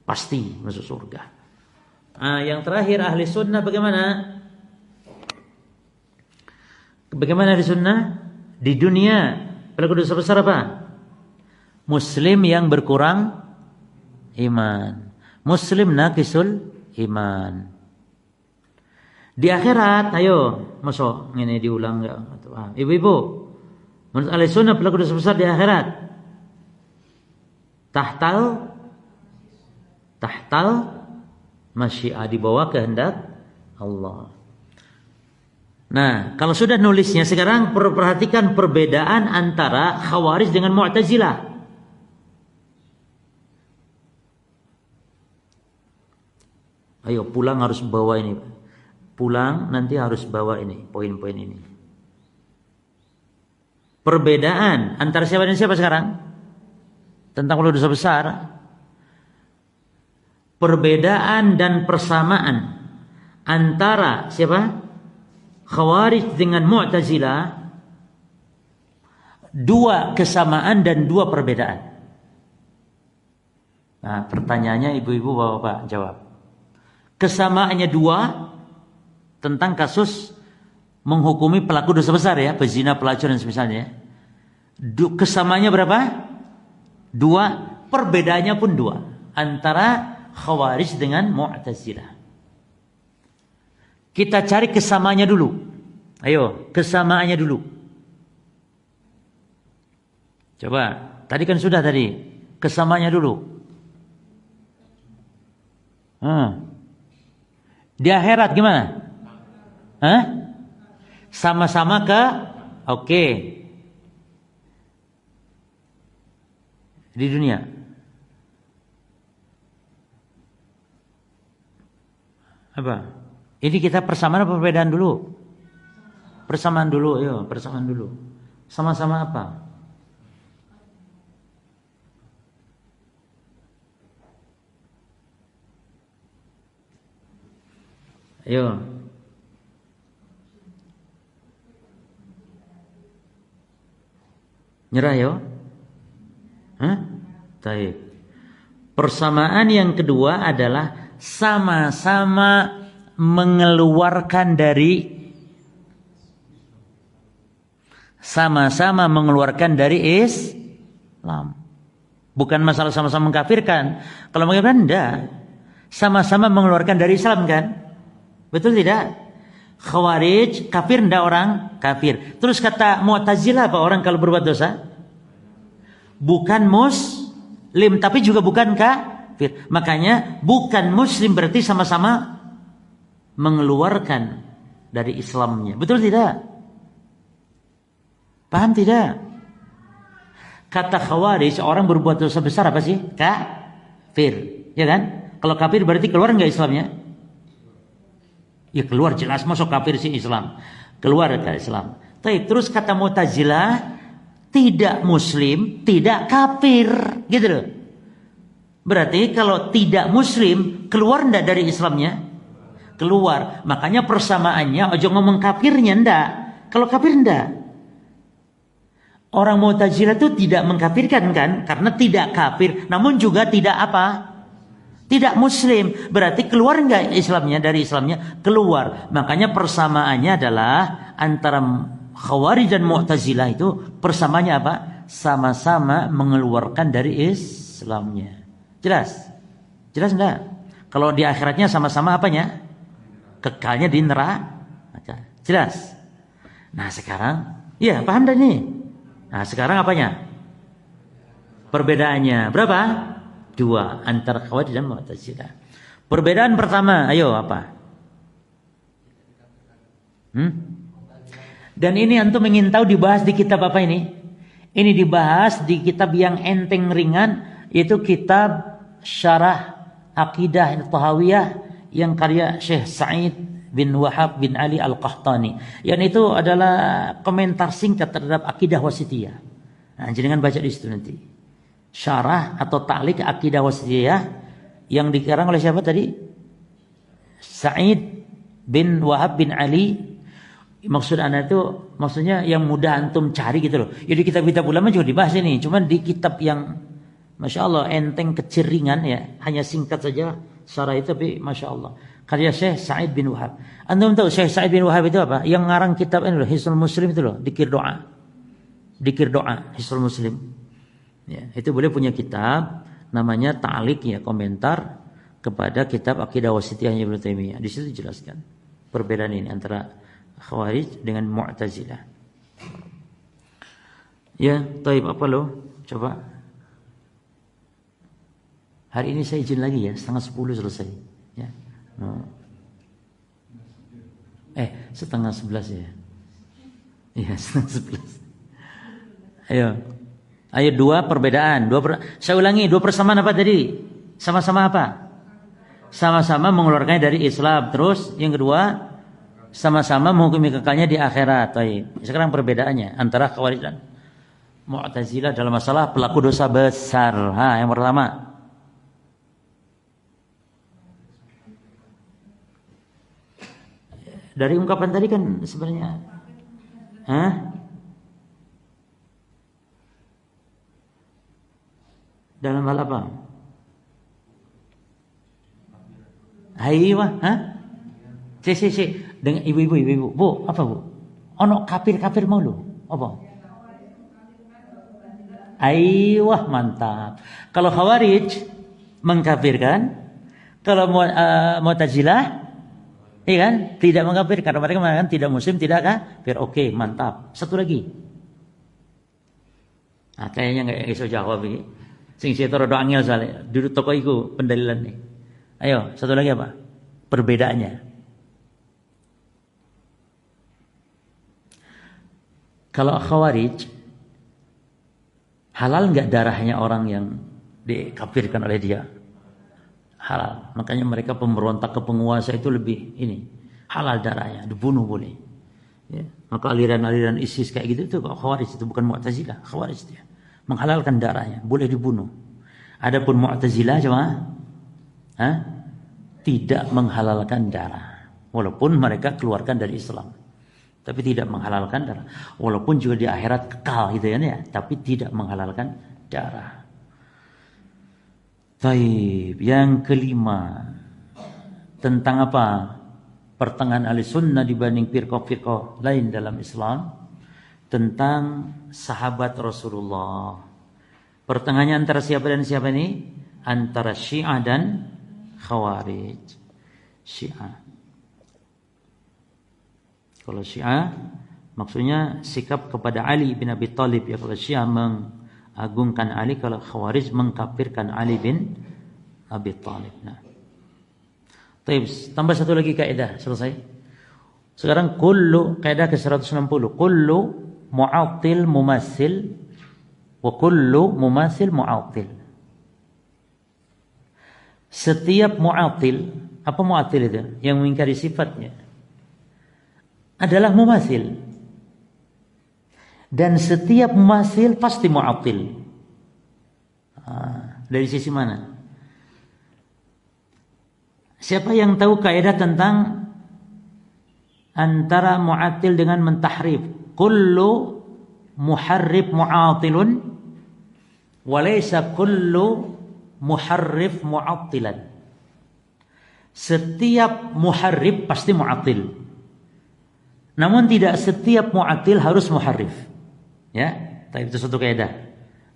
Pasti masuk surga. Yang terakhir ahli sunnah bagaimana? Bagaimana ahli sunnah? Di dunia pelaku dosa besar apa? Muslim yang berkurang iman. Muslim naqisul iman. Di akhirat, ayo, masuk ini diulang enggak? Ibu-ibu, menurut ahli sunnah pelaku dosa besar di akhirat tahtal masyiah, di bawah kehendak Allah. Nah, kalau sudah nulisnya sekarang perhatikan perbedaan antara Khawarij dengan Mu'tazilah. Ayo pulang harus bawa ini. Pulang nanti harus bawa ini, poin-poin ini. Perbedaan antara siapa dan siapa sekarang? Tentang pelaku dosa besar. Perbedaan dan persamaan antara siapa? Khawarij dengan Mu'tazilah. Dua kesamaan dan dua perbedaan. Nah, pertanyaannya ibu-ibu bapak-bapak jawab. Kesamaannya dua tentang kasus menghukumi pelaku dosa besar ya, pezina, pelacur dan semisalnya. Kesamaannya berapa? Dua, perbedaannya pun dua antara Khawarij dengan Mu'tazilah. Kita cari kesamaannya dulu. Ayo, kesamaannya dulu. Coba, tadi kan sudah tadi. Kesamaannya dulu. Di akhirat gimana? Sama-sama ke? Oke. Di dunia. Apa? Ini kita persamaan apa perbedaan dulu? Persamaan dulu, ayo, persamaan dulu. Sama-sama apa? Ayo. Nyerah yo? Baik. Persamaan yang kedua adalah sama-sama mengeluarkan dari Islam. Bukan masalah sama-sama mengkafirkan. Kalau mengkafirkan enggak. Sama-sama mengeluarkan dari Islam kan? Betul tidak? Khawarij kafir enggak orang? Kafir. Terus kata Mu'tazilah apa orang kalau berbuat dosa? Bukan muslim tapi juga bukan kafir. Makanya bukan muslim berarti sama-sama mengeluarkan dari Islamnya. Betul tidak? Paham tidak? Kata Khawarij orang berbuat dosa besar apa sih? Kafir. Ya kan? Kalau kafir berarti keluar enggak Islamnya? Ya keluar jelas, masuk kafir sih Islam. Keluar dari Islam. Terus kata Mu'tazilah, tidak muslim, tidak kafir. Gitu loh. Berarti kalau tidak muslim, keluar enggak dari Islamnya? Keluar. Makanya persamaannya, ojo ngomong kafirnya enggak. Kalau kafir enggak. Orang Mu'tazilah itu tidak mengkafirkan kan? Karena tidak kafir, namun juga tidak apa? Tidak muslim, berarti keluar enggak Islamnya dari Islamnya? Keluar. Makanya persamaannya adalah antara Khawarij dan Mu'tazilah itu persamaannya apa? Sama-sama mengeluarkan dari Islamnya. Jelas? Jelas enggak? Kalau di akhiratnya sama-sama apanya? Kekalnya di neraka. Jelas? Nah sekarang, ya paham dah nih. Nah sekarang apanya? Perbedaannya berapa? 2 antara Khawarij dan Mu'tazilah. Perbedaan pertama, ayo apa? Dan ini antum ingin tahu dibahas di kitab apa ini? Ini dibahas di kitab yang enteng ringan, yaitu kitab Syarah Aqidah Tahawiyah yang karya Syekh Sa'id bin Wahab bin Ali Al-Qahtani. Yang itu adalah komentar singkat terhadap Aqidah Wasithiyah. Nah, jangan baca di situ nanti. Syarah atau ta'liq Aqidah Wasithiyah yang dikarang oleh siapa tadi? Sa'id bin Wahab bin Ali. Maksud anda itu maksudnya yang mudah antum cari gitu loh. Jadi kitab-kitab ulama juga dibahas ini. Cuman di kitab yang Masya Allah enteng kecil ringan ya. Hanya singkat saja syarah itu tapi Masya Allah. Karya Syekh Sa'id bin Wahab. Antum tahu Syekh Sa'id bin Wahab itu apa? Yang ngarang kitab ini loh, Hisnul Muslim itu loh. Dikir doa. Dikir doa Hisnul Muslim. Ya, itu boleh punya kitab namanya Ta'liq ya, komentar kepada kitab Aqidah Wasithiyah Ibnu Taimiyah. Di situ dijelaskan perbedaan ini antara Khawarij dengan Mu'tazilah. Ya, taib apa lo? Coba. Hari ini saya izin lagi ya, 9:30 selesai. Ya. No. 10:30 ya. Iya, 9:30. Ayo. Ayo 2 perbedaan. Saya ulangi, 2 persamaan apa tadi? Sama-sama apa? Sama-sama mengeluarkannya dari Islam. Terus yang kedua, sama-sama menghukumi kekalnya di akhirat. Sekarang perbedaannya antara Khawarij dan Mu'tazilah dalam masalah pelaku dosa besar. Yang pertama. Dari ungkapan tadi kan sebenarnya. Dalam hal apa? Aiwa, Si. Dengan ibu-ibu. Bu, apa bu? Ono kafir mau lu? Apa? Aiwa, mantap. Kalau Khawarij mengkafirkan, kalau Mu'tazilah, iya kan? Tidak mengkafirkan. Karena mereka mengatakan tidak muslim, tidak kafir. Oke, mantap. Satu lagi. Nah, kayaknya nggak bisa jawab ini. Sing saya taruh doa angel soalnya. Duduk toko itu pendalilan nih. Ayo, satu lagi apa? Perbedaannya. Kalau Khawarij, halal nggak darahnya orang yang dikafirkan oleh dia? Halal. Makanya mereka pemberontak ke penguasa itu lebih ini. Halal darahnya, dibunuh boleh. Ya. Maka aliran-aliran ISIS kayak gitu itu Khawarij itu bukan Mu'tazilah, Khawarij dia. Menghalalkan darahnya, boleh dibunuh. Adapun Mu'tazilah tidak menghalalkan darah. Walaupun mereka keluarkan dari Islam. Tapi tidak menghalalkan darah. Walaupun juga di akhirat kekal gitu ya. Tapi tidak menghalalkan darah. Taib. Yang kelima. Tentang apa? Pertengahan ahli sunnah dibanding firqah-firqah lain dalam Islam. Tentang sahabat Rasulullah. Pertengahannya antara siapa dan siapa ini? Antara Syiah dan Khawarij, Syiah. Kalau Syiah maksudnya sikap kepada Ali bin Abi Thalib, ya. Kalau Syiah mengagungkan Ali, kalau Khawarij mengkafirkan Ali bin Abi Thalib. Nah, tambah satu lagi kaidah, selesai. Sekarang kullu, kaidah ke-160. Kullu mu'attil mumassil wa kullu mumassil mu'attil. Setiap mu'attil, apa mu'attil itu? Yang mengingkari sifatnya, adalah mumassil. Dan setiap mumassil pasti mu'attil. Dari sisi mana? Siapa yang tahu kaidah tentang antara mu'attil dengan mentahrif? Kullu muharrif mu'attilun wa laysa kullu muharrif mu'attilan. Setiap muharrif pasti mu'attil. Namun tidak setiap mu'attil harus muharrif. Ya, itu satu kaidah.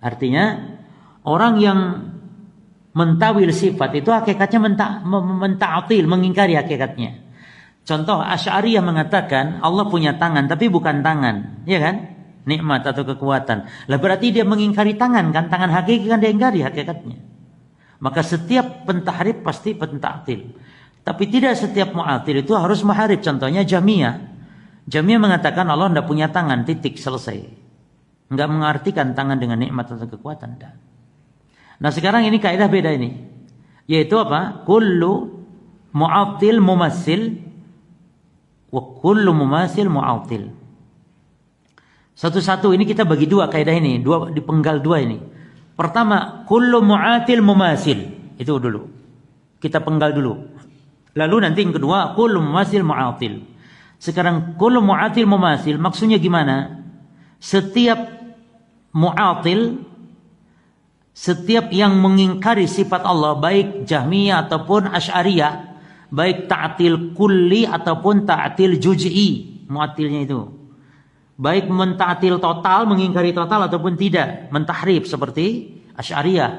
Artinya orang yang mentawil sifat itu hakikatnya menta'atil, mengingkari hakikatnya. Contoh, Asy'ariyah mengatakan Allah punya tangan tapi bukan tangan, ya kan? Nikmat atau kekuatan. Lah berarti dia mengingkari tangan kan? Tangan hakiki kan dia ingkari hakikatnya. Maka setiap pentahrif pasti penta'til. Tapi tidak setiap mu'atil itu harus muharif. Contohnya Jahmiyah. Jahmiyah mengatakan Allah tidak punya tangan, titik, selesai. Enggak mengartikan tangan dengan nikmat atau kekuatan. Enggak. Nah sekarang ini kaidah beda ini. Yaitu apa? Kullu mu'attil mumassil wa kullu mumassil mu'attil. Satu-satu ini kita bagi dua kaidah ini, dua dipenggal dua ini. Pertama, kullu mu'attil mumassil. Itu dulu. Kita penggal dulu. Lalu nanti yang kedua, kullu mumassil mu'attil. Sekarang kullu mu'attil mumassil maksudnya gimana? Setiap mu'attil, setiap yang mengingkari sifat Allah, baik Jahmiyah ataupun Asy'ariyah, baik ta'til kulli ataupun ta'til juz'i, mu'attilnya itu. Baik menta'til total, mengingkari total ataupun tidak, mentahrif seperti Asy'ariyah.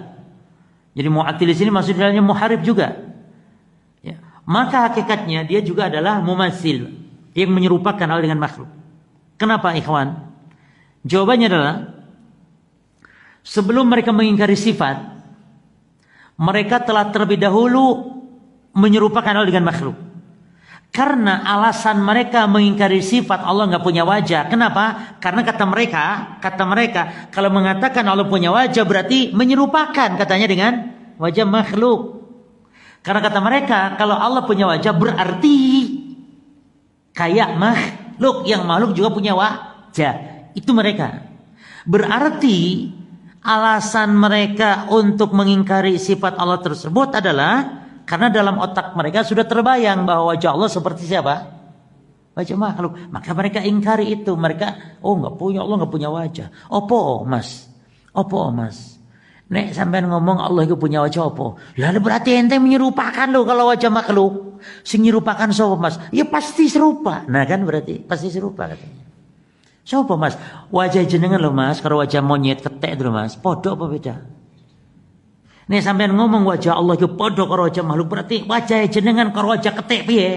Jadi mu'attil di sini maksudnya muharif juga. Ya. Maka hakikatnya dia juga adalah mumassil, yang menyerupakan Allah dengan makhluk. Kenapa ikhwan? Jawabannya adalah sebelum mereka mengingkari sifat, mereka telah terlebih dahulu menyerupakan Allah dengan makhluk. Karena alasan mereka mengingkari sifat Allah nggak punya wajah. Kenapa? Karena kata mereka kalau mengatakan Allah punya wajah berarti menyerupakan katanya dengan wajah makhluk. Karena kata mereka kalau Allah punya wajah berarti kayak makhluk, yang makhluk juga punya wajah. Itu mereka. Berarti alasan mereka untuk mengingkari sifat Allah tersebut adalah karena dalam otak mereka sudah terbayang bahwa wajah Allah seperti siapa? Wajah makhluk. Maka mereka ingkari itu. Mereka, nggak punya, Allah nggak punya wajah. Opo mas? Nek sampean ngomong Allah itu punya wajah apa? Lalu berarti ente menyerupakan lo kalau wajah makhluk. Sing nyerupakan sapa mas? Ya pasti serupa. Nah kan berarti pasti serupa katanya. Sapa mas? Wajah jenengan lo mas, kalau wajah monyet ketek itu mas, podo apa beda? Nek sampean ngomong wajah Allah itu podo karo wajah makhluk, berarti wajah jenengan karo wajah ketek piye?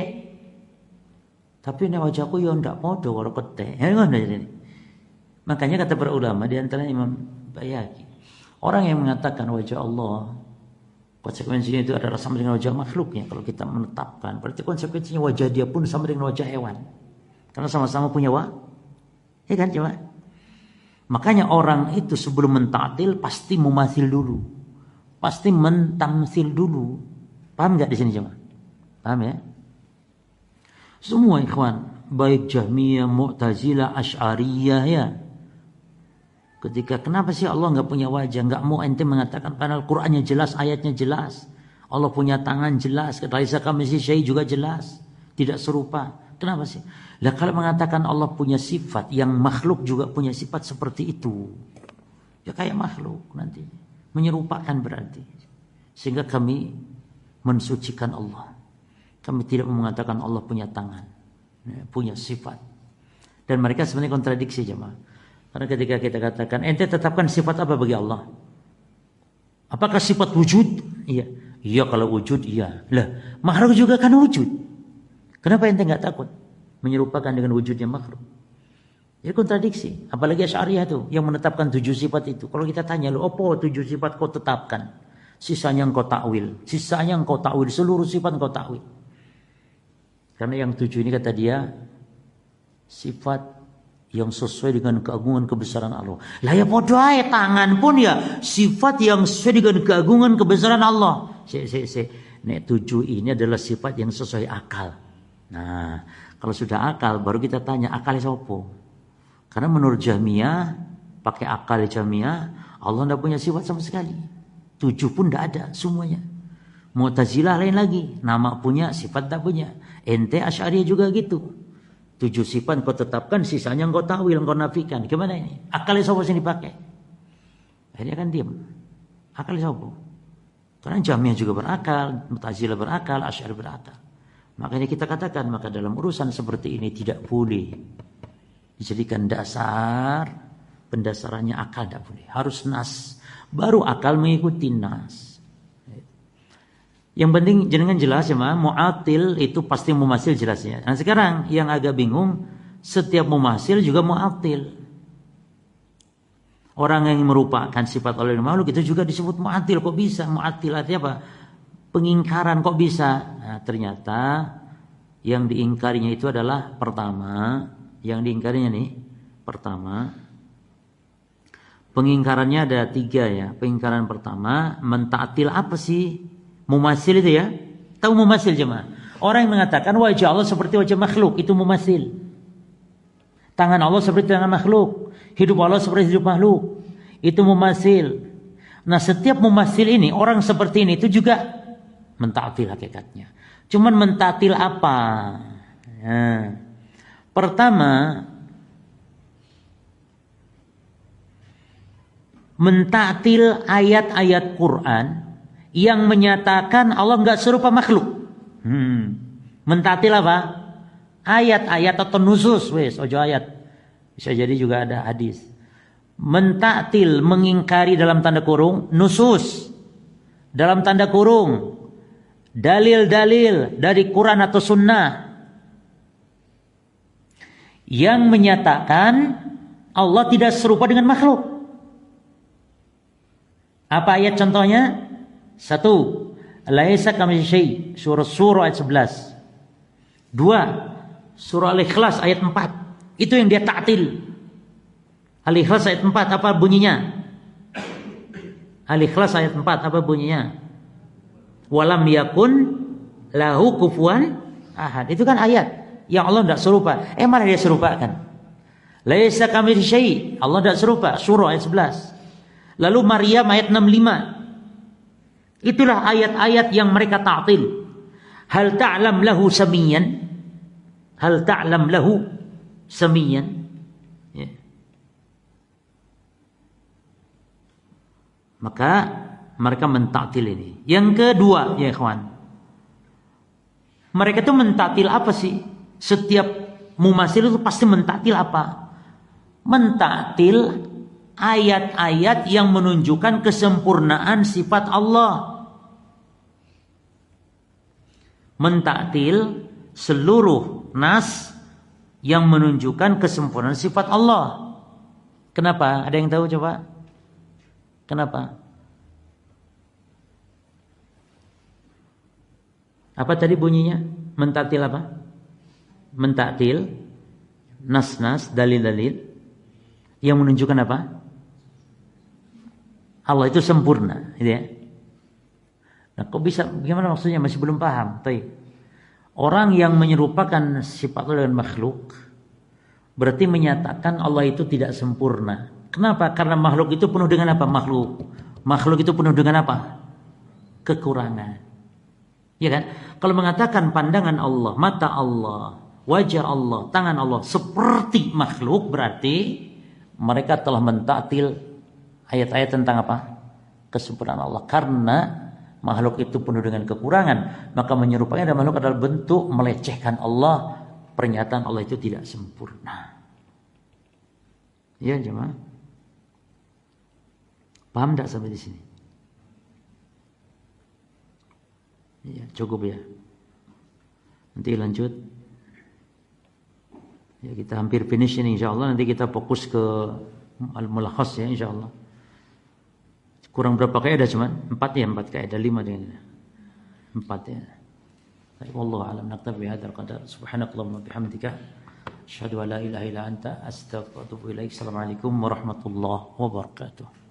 Tapi nek wajahku ya ndak podo karo ketek. Ya ngono jadi. Makanya kata para ulama di antara Imam Bayhaqi, orang yang mengatakan wajah Allah konsekuensinya itu adalah sama dengan wajah makhluknya. Kalau kita menetapkan, berarti konsekuensinya wajah dia pun sama dengan wajah hewan. Karena sama-sama punya ya kan coba. Makanya orang itu sebelum mentaktil pasti mumasil dulu. Pasti mentamsil dulu. Paham enggak di sini coba? Paham ya? Semua ikhwan, baik Jahmiyah, Mu'tazilah, Asy'ariyah ya. Ketika kenapa sih Allah nggak punya wajah? Nggak mau ente mengatakan padahal Qur'annya jelas, ayatnya jelas. Allah punya tangan jelas. Laisa kamitslihi syai' juga jelas. Tidak serupa. Kenapa sih? Lah kalau mengatakan Allah punya sifat yang makhluk juga punya sifat seperti itu. Ya kayak makhluk nanti. Menyerupakan berarti. Sehingga kami mensucikan Allah. Kami tidak mengatakan Allah punya tangan. Punya sifat. Dan mereka sebenarnya kontradiksi jemaah. Karena ketika kita katakan, ente tetapkan sifat apa bagi Allah? Apakah sifat wujud? Iya. Iya kalau wujud iya. Lah, makhluk juga kan wujud. Kenapa ente nggak takut menyerupakan dengan wujudnya makhluk? Ini kontradiksi. Apalagi Asy'ariyah tuh yang menetapkan 7 sifat itu. Kalau kita tanya lu, apa 7 sifat kau tetapkan? Sisanya engkau takwil. Sisanya engkau takwil. Seluruh sifat engkau takwil. Karena yang 7 ini kata dia sifat yang sesuai dengan keagungan kebesaran Allah. Lah ya podo ae tangan pun ya sifat yang sesuai dengan keagungan kebesaran Allah. Nek 7 ini adalah sifat yang sesuai akal. Nah, kalau sudah akal baru kita tanya akalnya siapa? Karena menurut Jahmiyah, pakai akal Jahmiyah, Allah tidak punya sifat sama sekali. 7 pun tidak ada semuanya. Mu'tazilah lain lagi, nama punya, sifat tak punya. Ente Asy'ariyah juga gitu. 7 sifat kau tetapkan, sisanya kau takwil, kau nafikan. Gimana ini? Akalnya siapa sini dipakai? Akhirnya kan diam. Akalnya siapa? Karena Jahmiyah juga berakal, Mu'tazilah berakal, Asy'ariyah berakal. Makanya kita katakan, maka dalam urusan seperti ini tidak boleh dijadikan dasar, pendasarannya akal tidak boleh. Harus nas. Baru akal mengikuti nas. Yang penting jenengan jelas ya, mu'atil itu pasti mumasil jelasnya. Nah sekarang yang agak bingung, setiap mumasil juga mu'atil. Orang yang merupakan sifat Allah dan makhluk itu juga disebut mu'atil. Kok bisa? Mu'atil artinya apa? Pengingkaran kok bisa? Nah, ternyata yang diingkarinya itu adalah pertama, yang diingkarinya nih, pertama, pengingkarannya ada 3 ya. Pengingkaran pertama, mentaktil apa sih? Mumasil itu ya. Tahu mumasil jemaah? Orang yang mengatakan wajah Allah seperti wajah makhluk, itu mumasil. Tangan Allah seperti tangan makhluk, hidup Allah seperti hidup makhluk, itu mumasil. Nah setiap mumasil ini, orang seperti ini itu juga mentaktil hakikatnya. Cuman mentaktil apa? Nah, pertama, mentaktil ayat-ayat Quran yang menyatakan Allah enggak serupa makhluk. Mentaktil apa? Ayat-ayat atau nusus, wes, ojo ayat. Bisa jadi juga ada hadis. Mentaktil, mengingkari dalam tanda kurung, nusus. Dalam tanda kurung, dalil-dalil dari Quran atau sunnah yang menyatakan Allah tidak serupa dengan makhluk. Apa ayat contohnya? 1. Laisa kamitslihi syai', surah ayat 11. 2. Surah Al-Ikhlas ayat 4. Itu yang dia ta'til. Al-Ikhlas ayat 4 apa bunyinya? Al-Ikhlas ayat 4 apa bunyinya? Walam yakun lahu kufuwan ahad. Itu kan ayat yang Allah tidak serupa. Mana dia serupakan? Laisa kamitslihi syai', Allah tidak serupa. Surah ayat 11. Lalu Maryam ayat 65. Itulah ayat-ayat yang mereka ta'til. Hal ta'lam lahu samiyan? Hal ta'lam lahu samiyan? Ya. Maka mereka mentaktil ini. Yang kedua, ya ikhwan, mereka itu mentaktil apa sih? Setiap mumasil itu pasti mentaktil apa? Mentaktil ayat-ayat yang menunjukkan kesempurnaan sifat Allah. Mentaktil seluruh nas yang menunjukkan kesempurnaan sifat Allah. Kenapa? Ada yang tahu coba? Kenapa? Apa tadi bunyinya? Mentaktil apa? Mentaktil nas-nas, dalil-dalil yang menunjukkan apa? Allah itu sempurna, gitu ya. Nah, kok bisa? Gimana maksudnya? Masih belum paham. Orang yang menyerupakan sifat Allah dengan makhluk berarti menyatakan Allah itu tidak sempurna. Kenapa? Karena makhluk itu penuh dengan apa? Makhluk itu penuh dengan apa? Kekurangan. Ya kan? Kalau mengatakan pandangan Allah, mata Allah, wajah Allah, tangan Allah seperti makhluk, berarti mereka telah mentaktil ayat-ayat tentang apa? Kesempurnaan Allah. Karena makhluk itu penuh dengan kekurangan, maka menyerupainya dan makhluk adalah bentuk melecehkan Allah. Pernyataan Allah itu tidak sempurna. Ya jemaah, paham tidak sampai di sini? cukup ya. Nanti lanjut. Ya, kita hampir finish ini insyaallah. Nanti kita fokus ke al-mulakhas ya insyaallah. Kurang berapa kaidah cuman? 4 ya, 4 kaidah, 5 dengan 4 ya. Baik, wallahu a'lam. Naktafi hadzal qadar. Subhanakallahumma bihamdika asyhadu an la ilaha illa anta astaghfiruka wa atubu ilaik. Assalamualaikum warahmatullahi wabarakatuh.